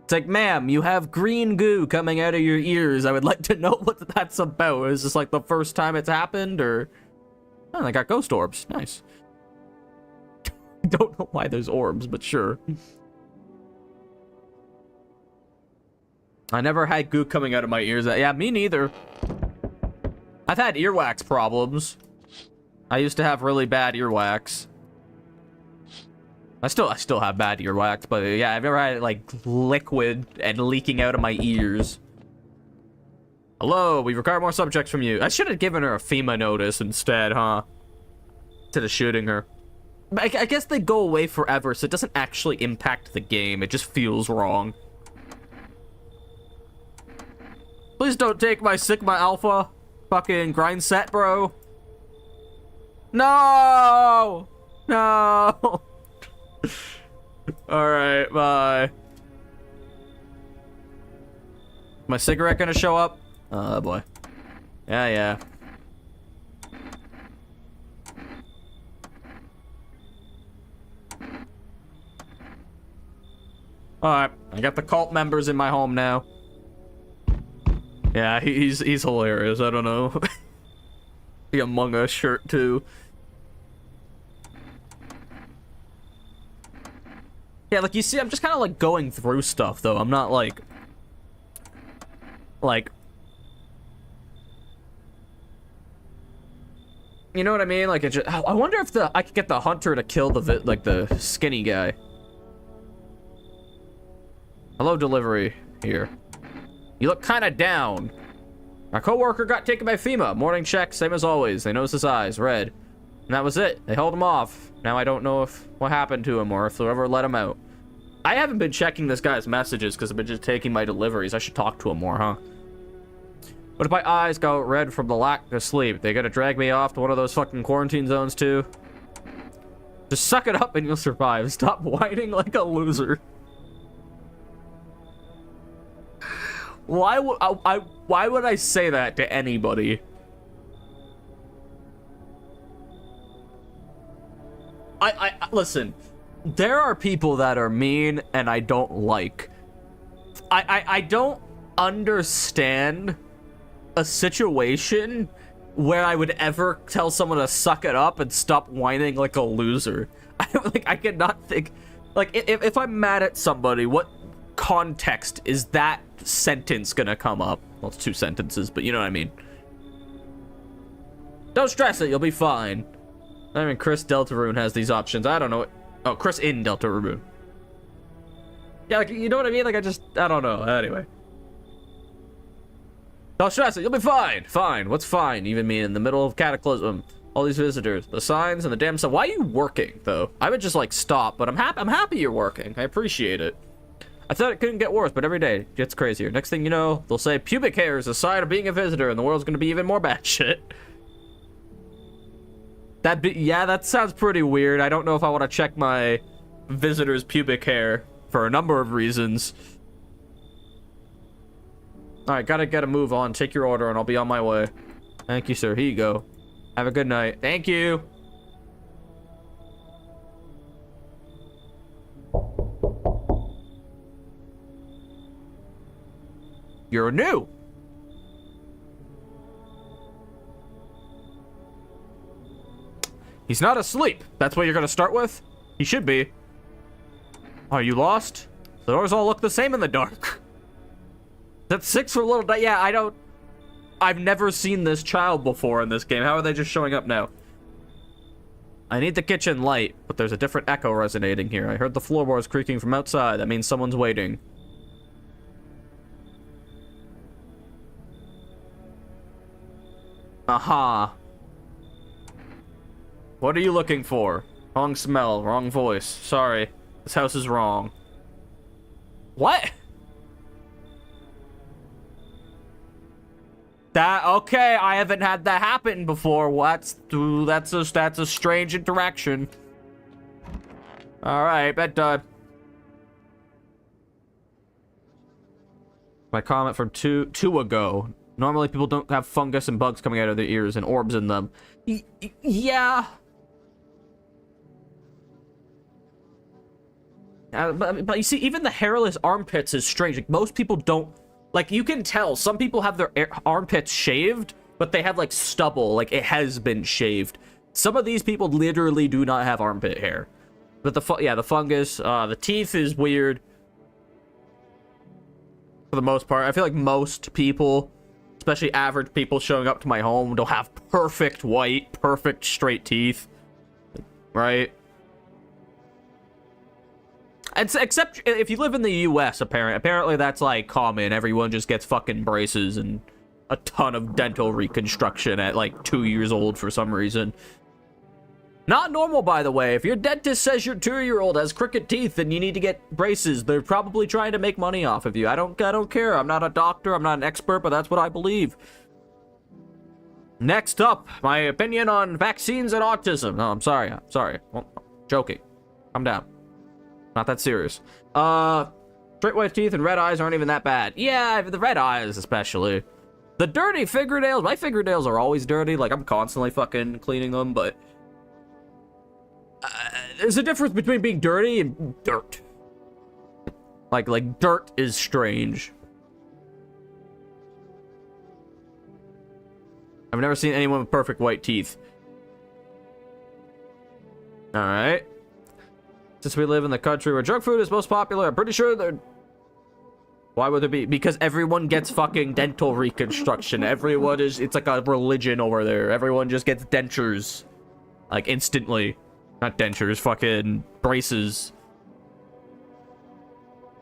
It's like, ma'am, you have green goo coming out of your ears. I would like to know what that's about. Is this like the first time it's happened, or... Oh, they got ghost orbs. Nice. Don't know why there's orbs, but sure. I never had goo coming out of my ears. Yeah, me neither. I've had earwax problems. I used to have really bad earwax. I still have bad earwax, but yeah, I've never had it like liquid and leaking out of my ears. Hello, we require more subjects from you. I should have given her a FEMA notice instead, huh? Instead of shooting her. I guess they go away forever, so it doesn't actually impact the game. It just feels wrong. Please don't take my Sigma Alpha fucking grind set, bro. No! No! Alright, bye. My cigarette gonna show up? Oh boy. Yeah. Alright, I got the cult members in my home now. Yeah, he's hilarious, I don't know. The Among Us shirt too. Yeah, like, you see, I'm just kind of, like, going through stuff, though. I'm not, like... You know what I mean? Like, I wonder if I could get the hunter to kill the skinny guy. Hello, delivery. Here. You look kind of down. My coworker got taken by FEMA. Morning check, same as always. They noticed his eyes, red. And that was it. They held him off. Now I don't know what happened to him or if they'll ever let him out. I haven't been checking this guy's messages because I've been just taking my deliveries. I should talk to him more, huh? But if my eyes go red from the lack of sleep, they gonna drag me off to one of those fucking quarantine zones too? Just suck it up and you'll survive. Stop whining like a loser. Why would I say that to anybody? Listen, there are people that are mean and I don't like. I don't understand a situation where I would ever tell someone to suck it up and stop whining like a loser. I cannot think, like, if I'm mad at somebody, what context is that sentence gonna come up? Well, it's 2 sentences, but you know what I mean. Don't stress it, you'll be fine. I mean, Chris Deltarune has these options. I don't know. Oh, Chris in Deltarune. Yeah, like, you know what I mean? Like, I don't know. Anyway. Don't stress it, you'll be fine. Fine, what's fine? Even me in the middle of Cataclysm. All these visitors, the signs and the damn stuff. Why are you working, though? I would just, like, stop, but I'm happy you're working. I appreciate it. I thought it couldn't get worse, but every day it gets crazier. Next thing you know, they'll say pubic hair is a sign of being a visitor, and the world's gonna be even more batshit. Yeah, that sounds pretty weird. I don't know if I want to check my visitor's pubic hair for a number of reasons. Alright, gotta get a move on. Take your order, and I'll be on my way. Thank you, sir. Here you go. Have a good night. Thank you. You're new. He's not asleep. That's what you're gonna start with? He should be. Are you lost? The doors all look the same in the dark. That's 6 for little... Yeah, I've never seen this child before in this game. How are they just showing up now? I need the kitchen light, but there's a different echo resonating here. I heard the floorboards creaking from outside. That means someone's waiting. Aha. What are you looking for? Wrong smell, wrong voice. Sorry, this house is wrong. What? Okay, I haven't had that happen before. That's a strange interaction. Alright, bedtime. My comment from two ago. Normally people don't have fungus and bugs coming out of their ears and orbs in them. Yeah. But you see, even the hairless armpits is strange. Like, most people don't... Like, you can tell. Some people have their armpits shaved, but they have, like, stubble. Like, it has been shaved. Some of these people literally do not have armpit hair. But the fungus, the teeth is weird. For the most part. I feel like most people, especially average people showing up to my home, don't have perfect white, perfect straight teeth. Right? Except if you live in the US, apparently that's, like, common. Everyone just gets fucking braces and a ton of dental reconstruction at, like, 2 years old for some reason. Not normal, by the way. If your dentist says your 2-year-old has crooked teeth and you need to get braces, they're probably trying to make money off of you. I don't care. I'm not a doctor. I'm not an expert, but that's what I believe. Next up, my opinion on vaccines and autism. No, I'm sorry. Well, joking. Calm down. Not that serious. Straight white teeth and red eyes aren't even that bad. Yeah, the red eyes especially. The dirty fingernails. My fingernails are always dirty. Like, I'm constantly fucking cleaning them, but... there's a difference between being dirty and dirt. Like dirt is strange. I've never seen anyone with perfect white teeth. Alright. Since we live in the country where junk food is most popular, I'm pretty sure they're... Why would there be? Because everyone gets fucking dental reconstruction. Everyone is... It's like a religion over there. Everyone just gets dentures. Like, instantly. Not dentures, fucking braces.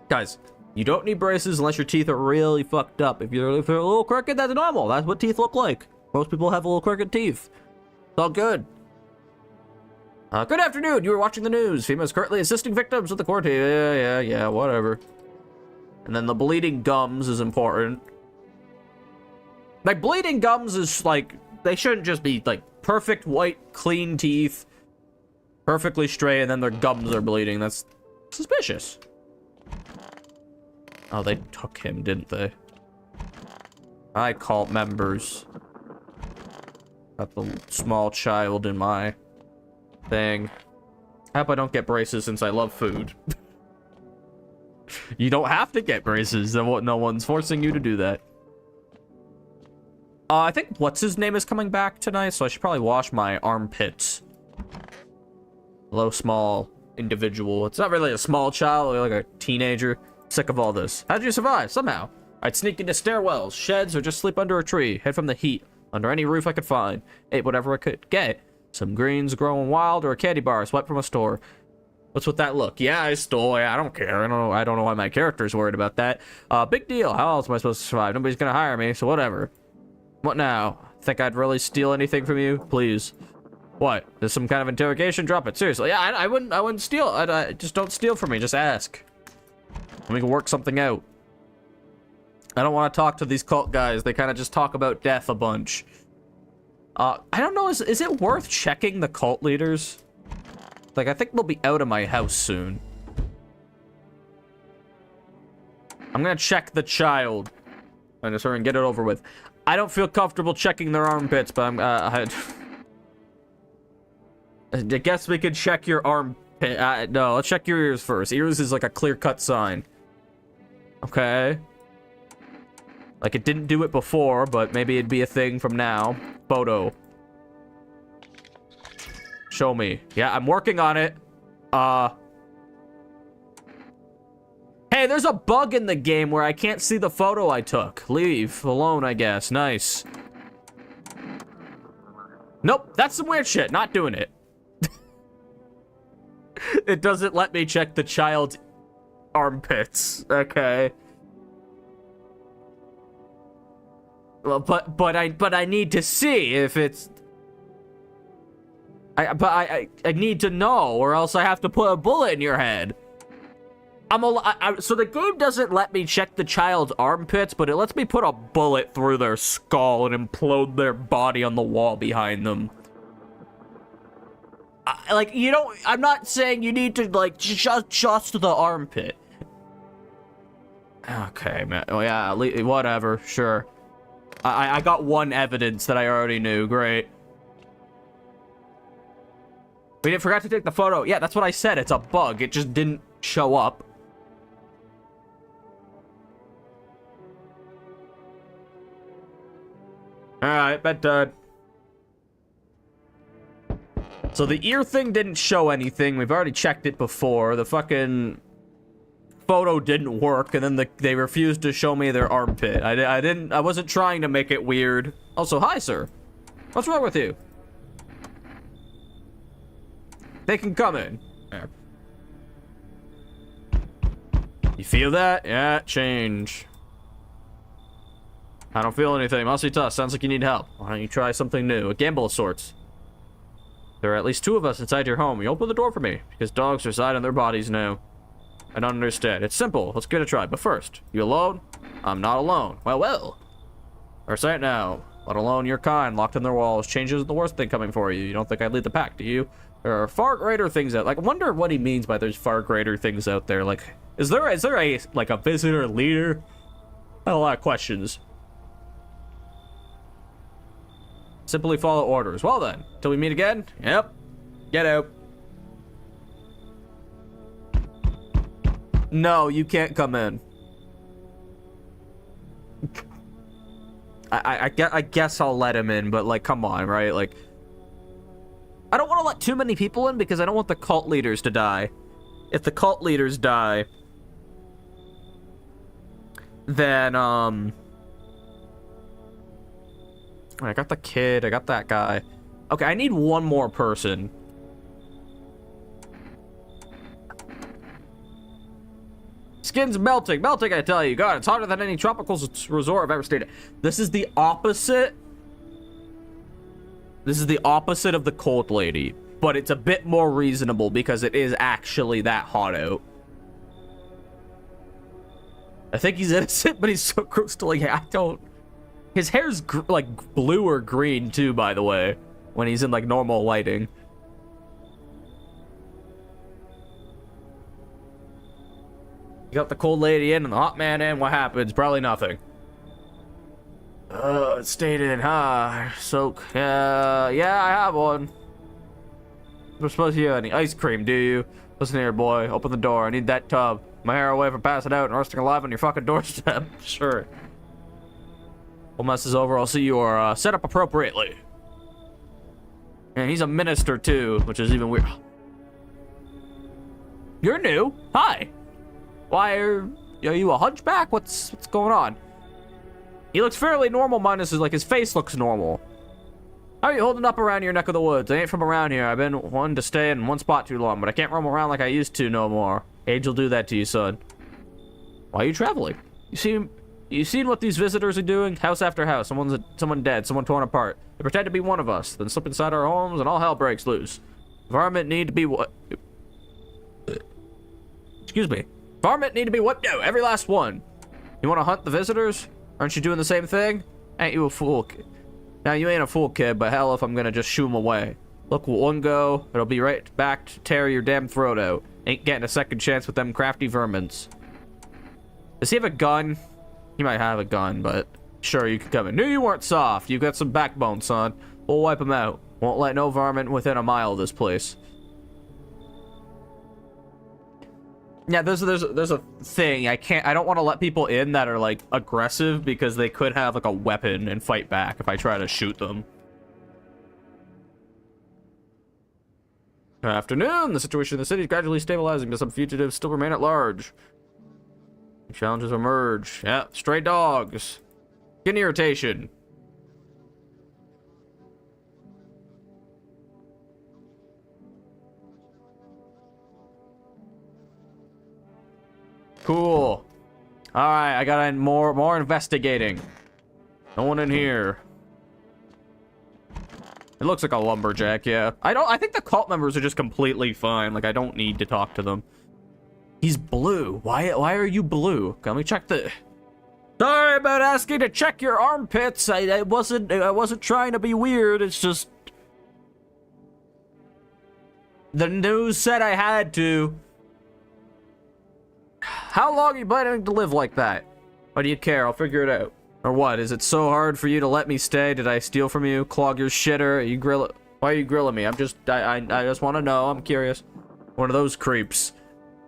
Guys, you don't need braces unless your teeth are really fucked up. If they're a little crooked, that's normal. That's what teeth look like. Most people have a little crooked teeth. It's all good. Good afternoon. You were watching the news. FEMA is currently assisting victims with the quarantine. Yeah, whatever. And then the bleeding gums is important. Like, bleeding gums is, like, they shouldn't just be, like, perfect white, clean teeth, perfectly straight, and then their gums are bleeding. That's suspicious. Oh, they took him, didn't they? I cult members. Got the small child in my... thing. I hope I don't get braces since I love food. You don't have to get braces. No one's forcing you to do that. I think what's his name is coming back tonight, so I should probably wash my armpits. Hello, small individual. It's not really a small child, like a teenager. Sick of all this. How'd you survive? Somehow. I'd sneak into stairwells, sheds, or just sleep under a tree. Hid from the heat. Under any roof I could find. Ate whatever I could get. Some greens growing wild or a candy bar swept from a store. What's with that look? Yeah, I stole. Yeah, I don't care. I don't know why my character's worried about that. Big deal. How else am I supposed to survive? Nobody's gonna hire me, so whatever. What now? Think I'd really steal anything from you? Please. What? There's some kind of interrogation? Drop it. Seriously. Yeah, I wouldn't steal. I just don't steal from me. Just ask. And we can work something out. I don't want to talk to these cult guys. They kind of just talk about death a bunch. I don't know. Is it worth checking the cult leaders? Like, I think they'll be out of my house soon. I'm gonna check the child. And just hurry and get it over with. I don't feel comfortable checking their armpits, but I guess we could check your armpit. No, let's check your ears first. Ears is like a clear-cut sign. Okay. Like, it didn't do it before, but maybe it'd be a thing from now. Photo. Show me. Yeah, I'm working on it. Hey, there's a bug in the game where I can't see the photo I took. Leave alone, I guess. Nice. Nope, that's some weird shit. Not doing it. It doesn't let me check the child's armpits. Okay. Well, but I need to see if it's. I need to know, or else I have to put a bullet in your head. So the game doesn't let me check the child's armpits, but it lets me put a bullet through their skull and implode their body on the wall behind them. Like, you don't. I'm not saying you need to like just the armpit. Okay, man. Oh yeah, whatever. Sure. I got one evidence that I already knew. Great. We forgot to take the photo. Yeah, that's what I said. It's a bug. It just didn't show up. Alright, bedtime. So the ear thing didn't show anything. We've already checked it before. The fucking photo didn't work, and then they refused to show me their armpit. I wasn't trying to make it weird. Also, hi, sir. What's wrong with you? They can come in. There. You feel that? Yeah, change. I don't feel anything. Mostly tough. Sounds like you need help. Why don't you try something new? A gamble of sorts. There are at least 2 of us inside your home. You open the door for me, because dogs reside in their bodies now. I don't understand. It's simple. Let's give it a try. But first, you alone? I'm not alone. Well. Our sight now. Let alone your kind, locked in their walls. Change isn't the worst thing coming for you. You don't think I'd lead the pack, do you? There are far greater things out. Like, I wonder what he means by there's far greater things out there. Like, is there a like a visitor leader? I have a lot of questions. Simply follow orders. Well then, till we meet again. Yep. Get out. No, you can't come in. I guess I'll let him in, but like, come on, right? Like, I don't want to let too many people in because I don't want the cult leaders to die. If the cult leaders die, then, I got the kid, I got that guy. Okay, I need one more person. Skin's melting, I tell you. God, it's hotter than any tropical resort I've ever stayed at. This is the opposite. This is the opposite of the cold lady, but it's a bit more reasonable because it is actually that hot out. I think he's innocent, but he's so close to like, I don't. His hair's like blue or green too, by the way, when he's in like normal lighting. You got the cold lady in and the hot man in. What happens? Probably nothing. It stayed in, huh? Soak. Yeah, I have one. We're supposed to have any ice cream, do you? Listen here, boy. Open the door. I need that tub. My hair away from passing out and roasting alive on your fucking doorstep. Sure. Whole mess is over. I'll see you are set up appropriately. And he's a minister too, which is even weird. You're new. Hi. Why are Are you a hunchback? What's going on? He looks fairly normal, minus his face looks normal. How are you holding up around your neck of the woods? I ain't from around here. I've been wanting to stay in one spot too long, but I can't roam around like I used to no more. Age will do that to you, son. Why are you traveling? You seen what these visitors are doing? House after house. Someone dead, someone torn apart. They pretend to be one of us, then slip inside our homes and all hell breaks loose. Varmint need to be what? Excuse me. Varmint need to be what? No, every last one. You want to hunt the visitors? Aren't you doing the same thing? Ain't you a fool? Now, you ain't a fool, kid, but hell if I'm gonna just shoo him away. Look, one go, it'll be right back to tear your damn throat out. Ain't getting a second chance with them crafty vermins. Does he have a gun? He might have a gun, but sure, you can come in. Knew you weren't soft. You got some backbone, son. We'll wipe him out. Won't let no varmint within a mile of this place. Yeah, there's a thing. I don't want to let people in that are like aggressive because they could have like a weapon and fight back if I try to shoot them. Afternoon. The situation in the city is gradually stabilizing, but some fugitives still remain at large. Challenges emerge. Yeah, stray dogs. Skin irritation. Cool. Alright, I got more investigating. No one in here. It looks like a lumberjack, yeah. I think the cult members are just completely fine. Like, I don't need to talk to them. He's blue. Why are you blue? Let me check the... Sorry about asking to check your armpits. I wasn't trying to be weird. It's just... The news said I had to. How long are you planning to live like that? Why do you care? I'll figure it out. Or what? Is it so hard for you to let me stay? Did I steal from you? Clog your shitter? Why are you grilling me? I just want to know. I'm curious. One of those creeps.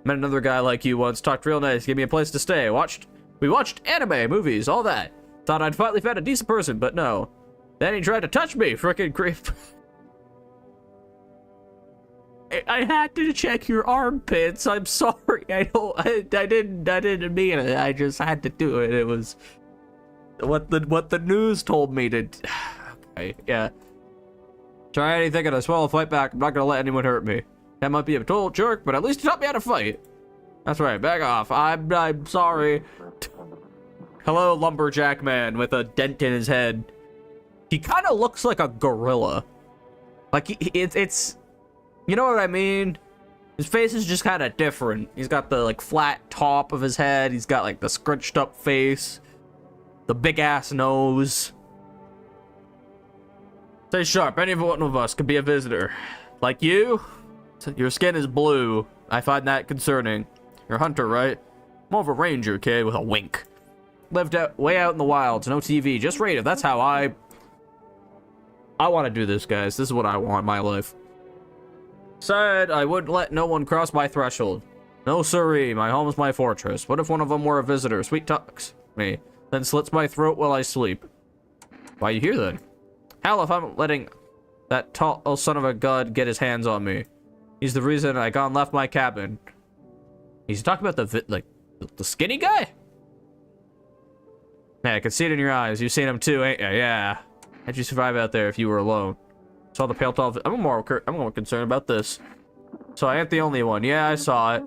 Met another guy like you once. Talked real nice. Gave me a place to stay. We watched anime, movies, all that. Thought I'd finally found a decent person, but no. Then he tried to touch me. Frickin' creep. I had to check your armpits. I'm sorry. I didn't mean it. I just had to do it. It was what the news told me to. Okay, yeah. Try anything and I swear I'll fight back. I'm not gonna let anyone hurt me. That might be a total jerk, but at least you taught me how to fight. That's right. Back off. I'm sorry. Hello, lumberjack man with a dent in his head. He kind of looks like a gorilla. Like it's. You know what I mean? His face is just kind of different. He's got the like flat top of his head. He's got like the scrunched up face, the big ass nose. Stay sharp. Any one of us could be a visitor. Like you? Your skin is blue. I find that concerning. You're a hunter, right? More of a ranger, kid, with a wink. Lived out way out in the wilds, no TV, just radio. That's how I want to do this, guys. This is what I want in my life. Said I wouldn't let no one cross my threshold. No siree, my home is my fortress. What if one of them were a visitor? Sweet talks me, then slits my throat while I sleep. Why you here then? Hell if I'm letting that tall son of a god get his hands on me. He's the reason I gone left my cabin. He's talking about the skinny guy? Man, I can see it in your eyes. You've seen him too, ain't ya? Yeah. How'd you survive out there if you were alone? Saw the pale tall. I'm more concerned about this. So I ain't the only one. Yeah, I saw it.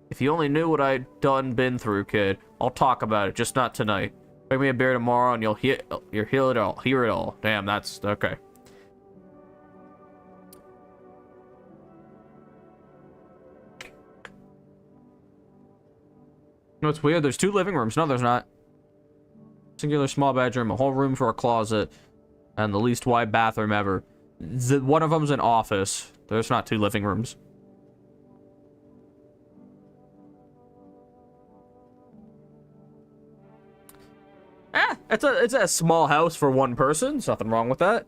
If you only knew what I'd been through, kid. I'll talk about it, just not tonight. Bring me a beer tomorrow, and you'll hear it all. Damn, that's okay. No, it's weird. There's 2 living rooms. No, there's not. Singular small bedroom, a whole room for a closet. And the least wide bathroom ever. One of them's an office. There's not 2 living rooms. It's a small house for one person. There's nothing wrong with that.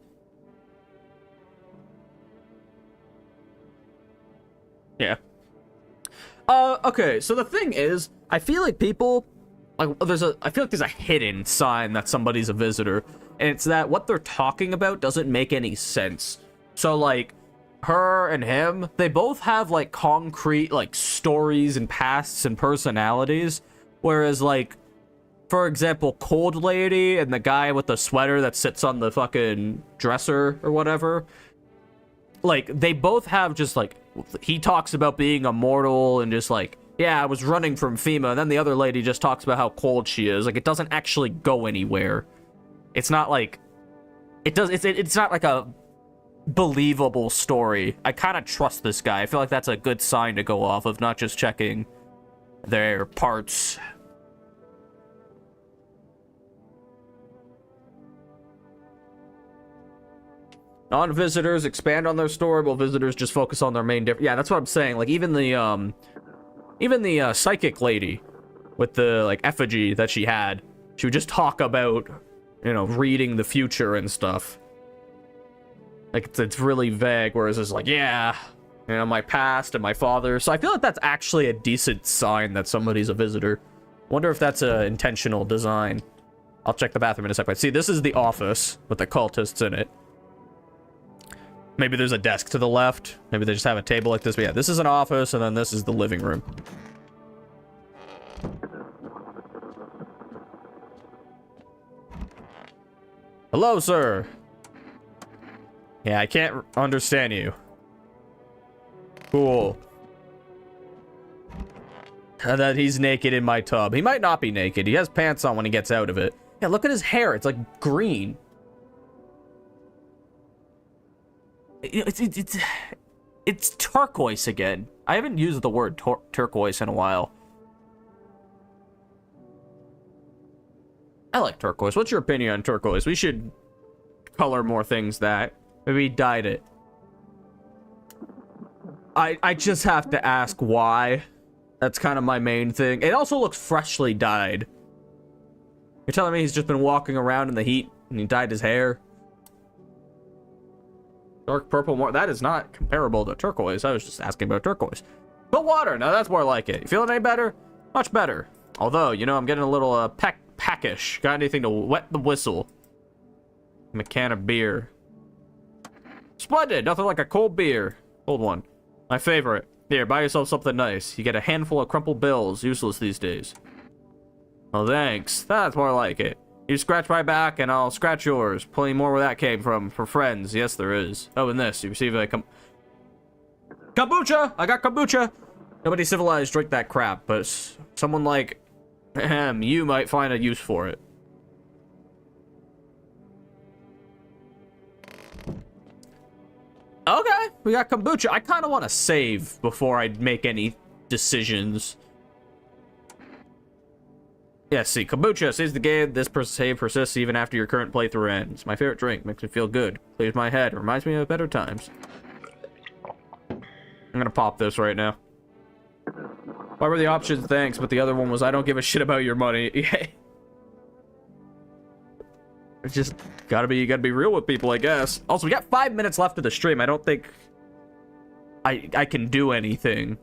Yeah. Okay, so the thing is, I feel like people... I feel like there's a hidden sign that somebody's a visitor. And it's that what they're talking about doesn't make any sense. So, like, her and him, they both have like concrete like stories and pasts and personalities, whereas like, for example, Cold Lady and the guy with the sweater that sits on the fucking dresser or whatever, like they both have just like, he talks about being immortal and just like, yeah, I was running from FEMA, and then the other lady just talks about how cold she is. Like, it doesn't actually go anywhere. It's not like, it's not like a believable story. I kind of trust this guy. I feel like that's a good sign to go off of, not just checking their parts. Non-visitors expand on their story, while visitors just focus on their main yeah, that's what I'm saying. Like, even the psychic lady with the, like, effigy that she had, she would just talk about, you know, reading the future and stuff. Like, it's really vague, whereas it's like, yeah, you know, my past and my father. So I feel like that's actually a decent sign that somebody's a visitor. Wonder if that's a intentional design. I'll check the bathroom in a second. See, this is the office with the cultists in it. Maybe there's a desk to the left. Maybe they just have a table like this. But yeah, this is an office, and then this is the living room. Hello, sir. Yeah, I can't understand you. Cool. And then he's naked in my tub. He might not be naked. He has pants on when he gets out of it. Yeah, look at his hair. It's like green. It's turquoise again. I haven't used the word turquoise in a while. I like turquoise. What's your opinion on turquoise? We should color more things that maybe dyed it. I just have to ask why. That's kind of my main thing. It also looks freshly dyed. You're telling me he's just been walking around in the heat and he dyed his hair? Dark purple, more. That is not comparable to turquoise. I was just asking about turquoise. But water, now that's more like it. You feeling any better? Much better. Although, you know, I'm getting a little peckish. Got anything to wet the whistle? A can of beer. Splendid. Nothing like a cold beer. Cold one. My favorite. Here, buy yourself something nice. You get a handful of crumpled bills. Useless these days. Oh, thanks. That's more like it. You scratch my back, and I'll scratch yours. Plenty more where that came from. For friends. Yes, there is. Oh, and this. You receive a kombucha! I got kombucha! Nobody civilized drink that crap, but someone like you might find a use for it. Okay, we got kombucha. I kind of want to save before I make any decisions. Yeah, see, kombucha saves the game. This save persists even after your current playthrough ends. My favorite drink. Makes me feel good. Clears my head. Reminds me of better times. I'm gonna pop this right now. Why were the options? Thanks, but the other one was I don't give a shit about your money. It's just you gotta be real with people, I guess. Also, we got 5 minutes left of the stream. I don't think I can do anything.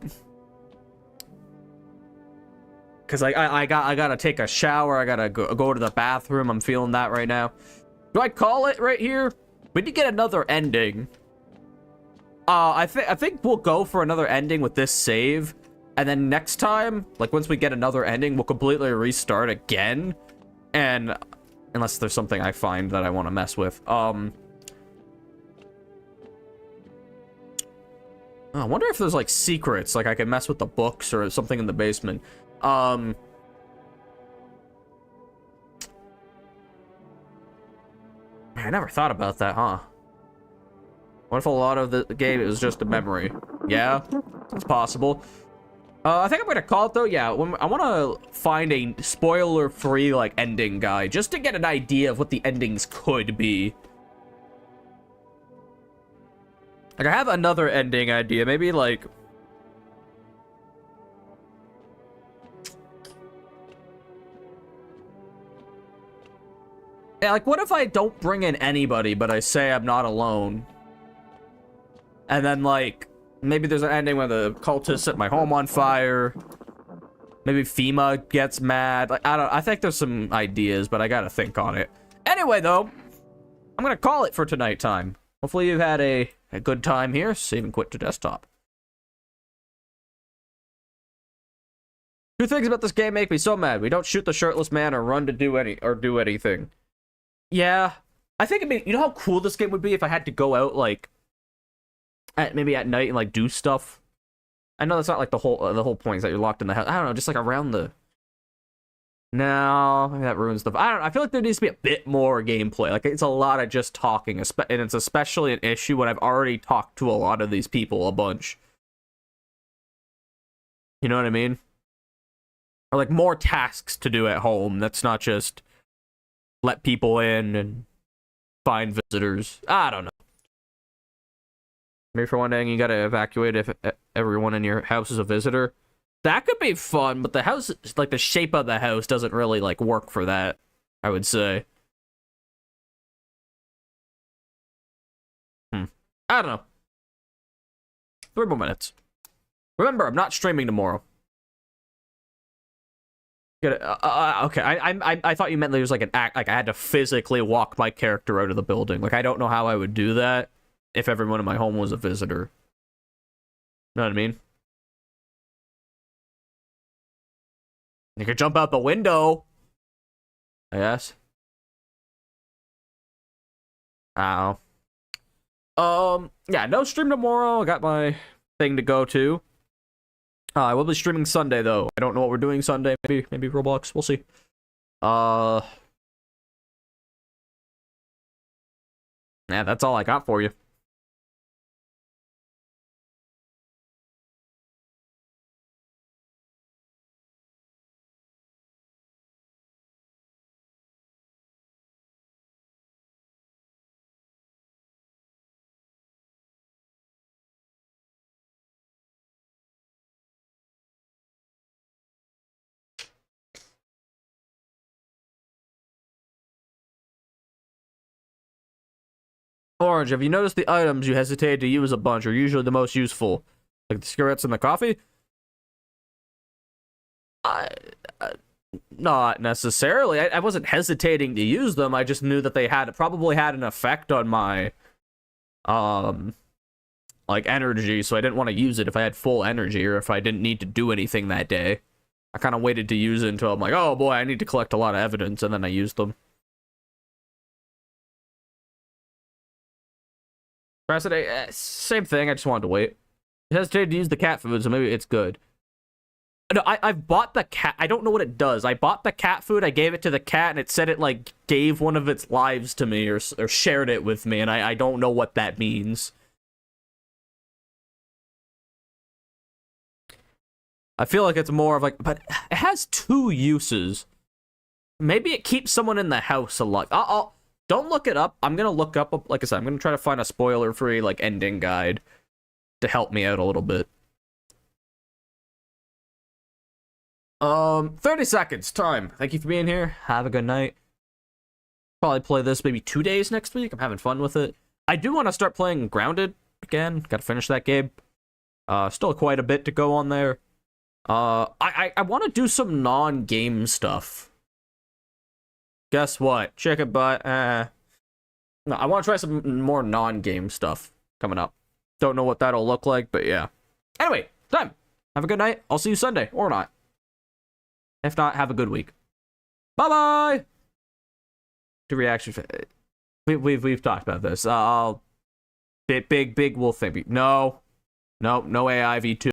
Cause I gotta take a shower. I gotta go to the bathroom. I'm feeling that right now. Do I call it right here? We need to get another ending. I think we'll go for another ending with this save, and then next time, like once we get another ending, we'll completely restart again. And unless there's something I find that I want to mess with. I wonder if there's like secrets, like I can mess with the books or something in the basement. I never thought about that, huh? What if a lot of the game is just a memory? Yeah, it's possible. I think I'm gonna call it though. Yeah, I want to find a spoiler-free like ending guide just to get an idea of what the endings could be. Like I have another ending idea, maybe like. Yeah, like, what if I don't bring in anybody, but I say I'm not alone? And then, like, maybe there's an ending where the cultists set my home on fire. Maybe FEMA gets mad. Like, I think there's some ideas, but I gotta think on it. Anyway, though, I'm gonna call it for tonight time. Hopefully you've had a A good time here. Save and quit to desktop. Two things about this game make me so mad. We don't shoot the shirtless man or run to do anything. Yeah. I think you know how cool this game would be if I had to go out, like, maybe at night and, like, do stuff? I know that's not, like, the whole point is that you're locked in the house. I don't know, just, like, around the... No, maybe that ruins stuff. I don't know, I feel like there needs to be a bit more gameplay. Like, it's a lot of just talking, and it's especially an issue when I've already talked to a lot of these people a bunch. You know what I mean? Or, like, more tasks to do at home. That's not just let people in and find visitors. I don't know. Maybe for one day you gotta evacuate if everyone in your house is a visitor. That could be fun, but the house, like, the shape of the house doesn't really, like, work for that, I would say. I don't know. 3 more minutes. Remember, I'm not streaming tomorrow. Okay, I thought you meant there was, like, an act, like, I had to physically walk my character out of the building. Like, I don't know how I would do that if everyone in my home was a visitor. Know what I mean? You could jump out the window, I guess. Ow. Yeah, no stream tomorrow. I got my thing to go to. I will be streaming Sunday, though. I don't know what we're doing Sunday. Maybe Roblox. We'll see. Yeah, that's all I got for you. Orange, have you noticed the items you hesitated to use a bunch are usually the most useful? Like the cigarettes and the coffee? Not necessarily. I wasn't hesitating to use them. I just knew that they probably had an effect on my, like, energy, so I didn't want to use it if I had full energy or if I didn't need to do anything that day. I kind of waited to use it until I'm like, oh boy, I need to collect a lot of evidence, and then I used them. Yesterday, same thing. I just wanted to wait. I hesitated to use the cat food, so maybe it's good. No, I've bought the cat. I don't know what it does. I bought the cat food. I gave it to the cat, and it said it, like, gave one of its lives to me or shared it with me, and I don't know what that means. I feel like it's more of, like, but it has 2 uses. Maybe it keeps someone in the house alive. Don't look it up. I'm gonna look up, like I said, I'm gonna try to find a spoiler-free, like, ending guide to help me out a little bit. 30 seconds, time. Thank you for being here. Have a good night. Probably play this maybe 2 days next week. I'm having fun with it. I do want to start playing Grounded again. Gotta finish that game. Still quite a bit to go on there. I want to do some non-game stuff. Guess what? Chicken butt. No, I want to try some more non-game stuff coming up. Don't know what that'll look like, but yeah. Anyway, time. Have a good night. I'll see you Sunday, or not. If not, have a good week. Bye-bye! To reaction... We've talked about this. Big wolf thing. No. No AI V2.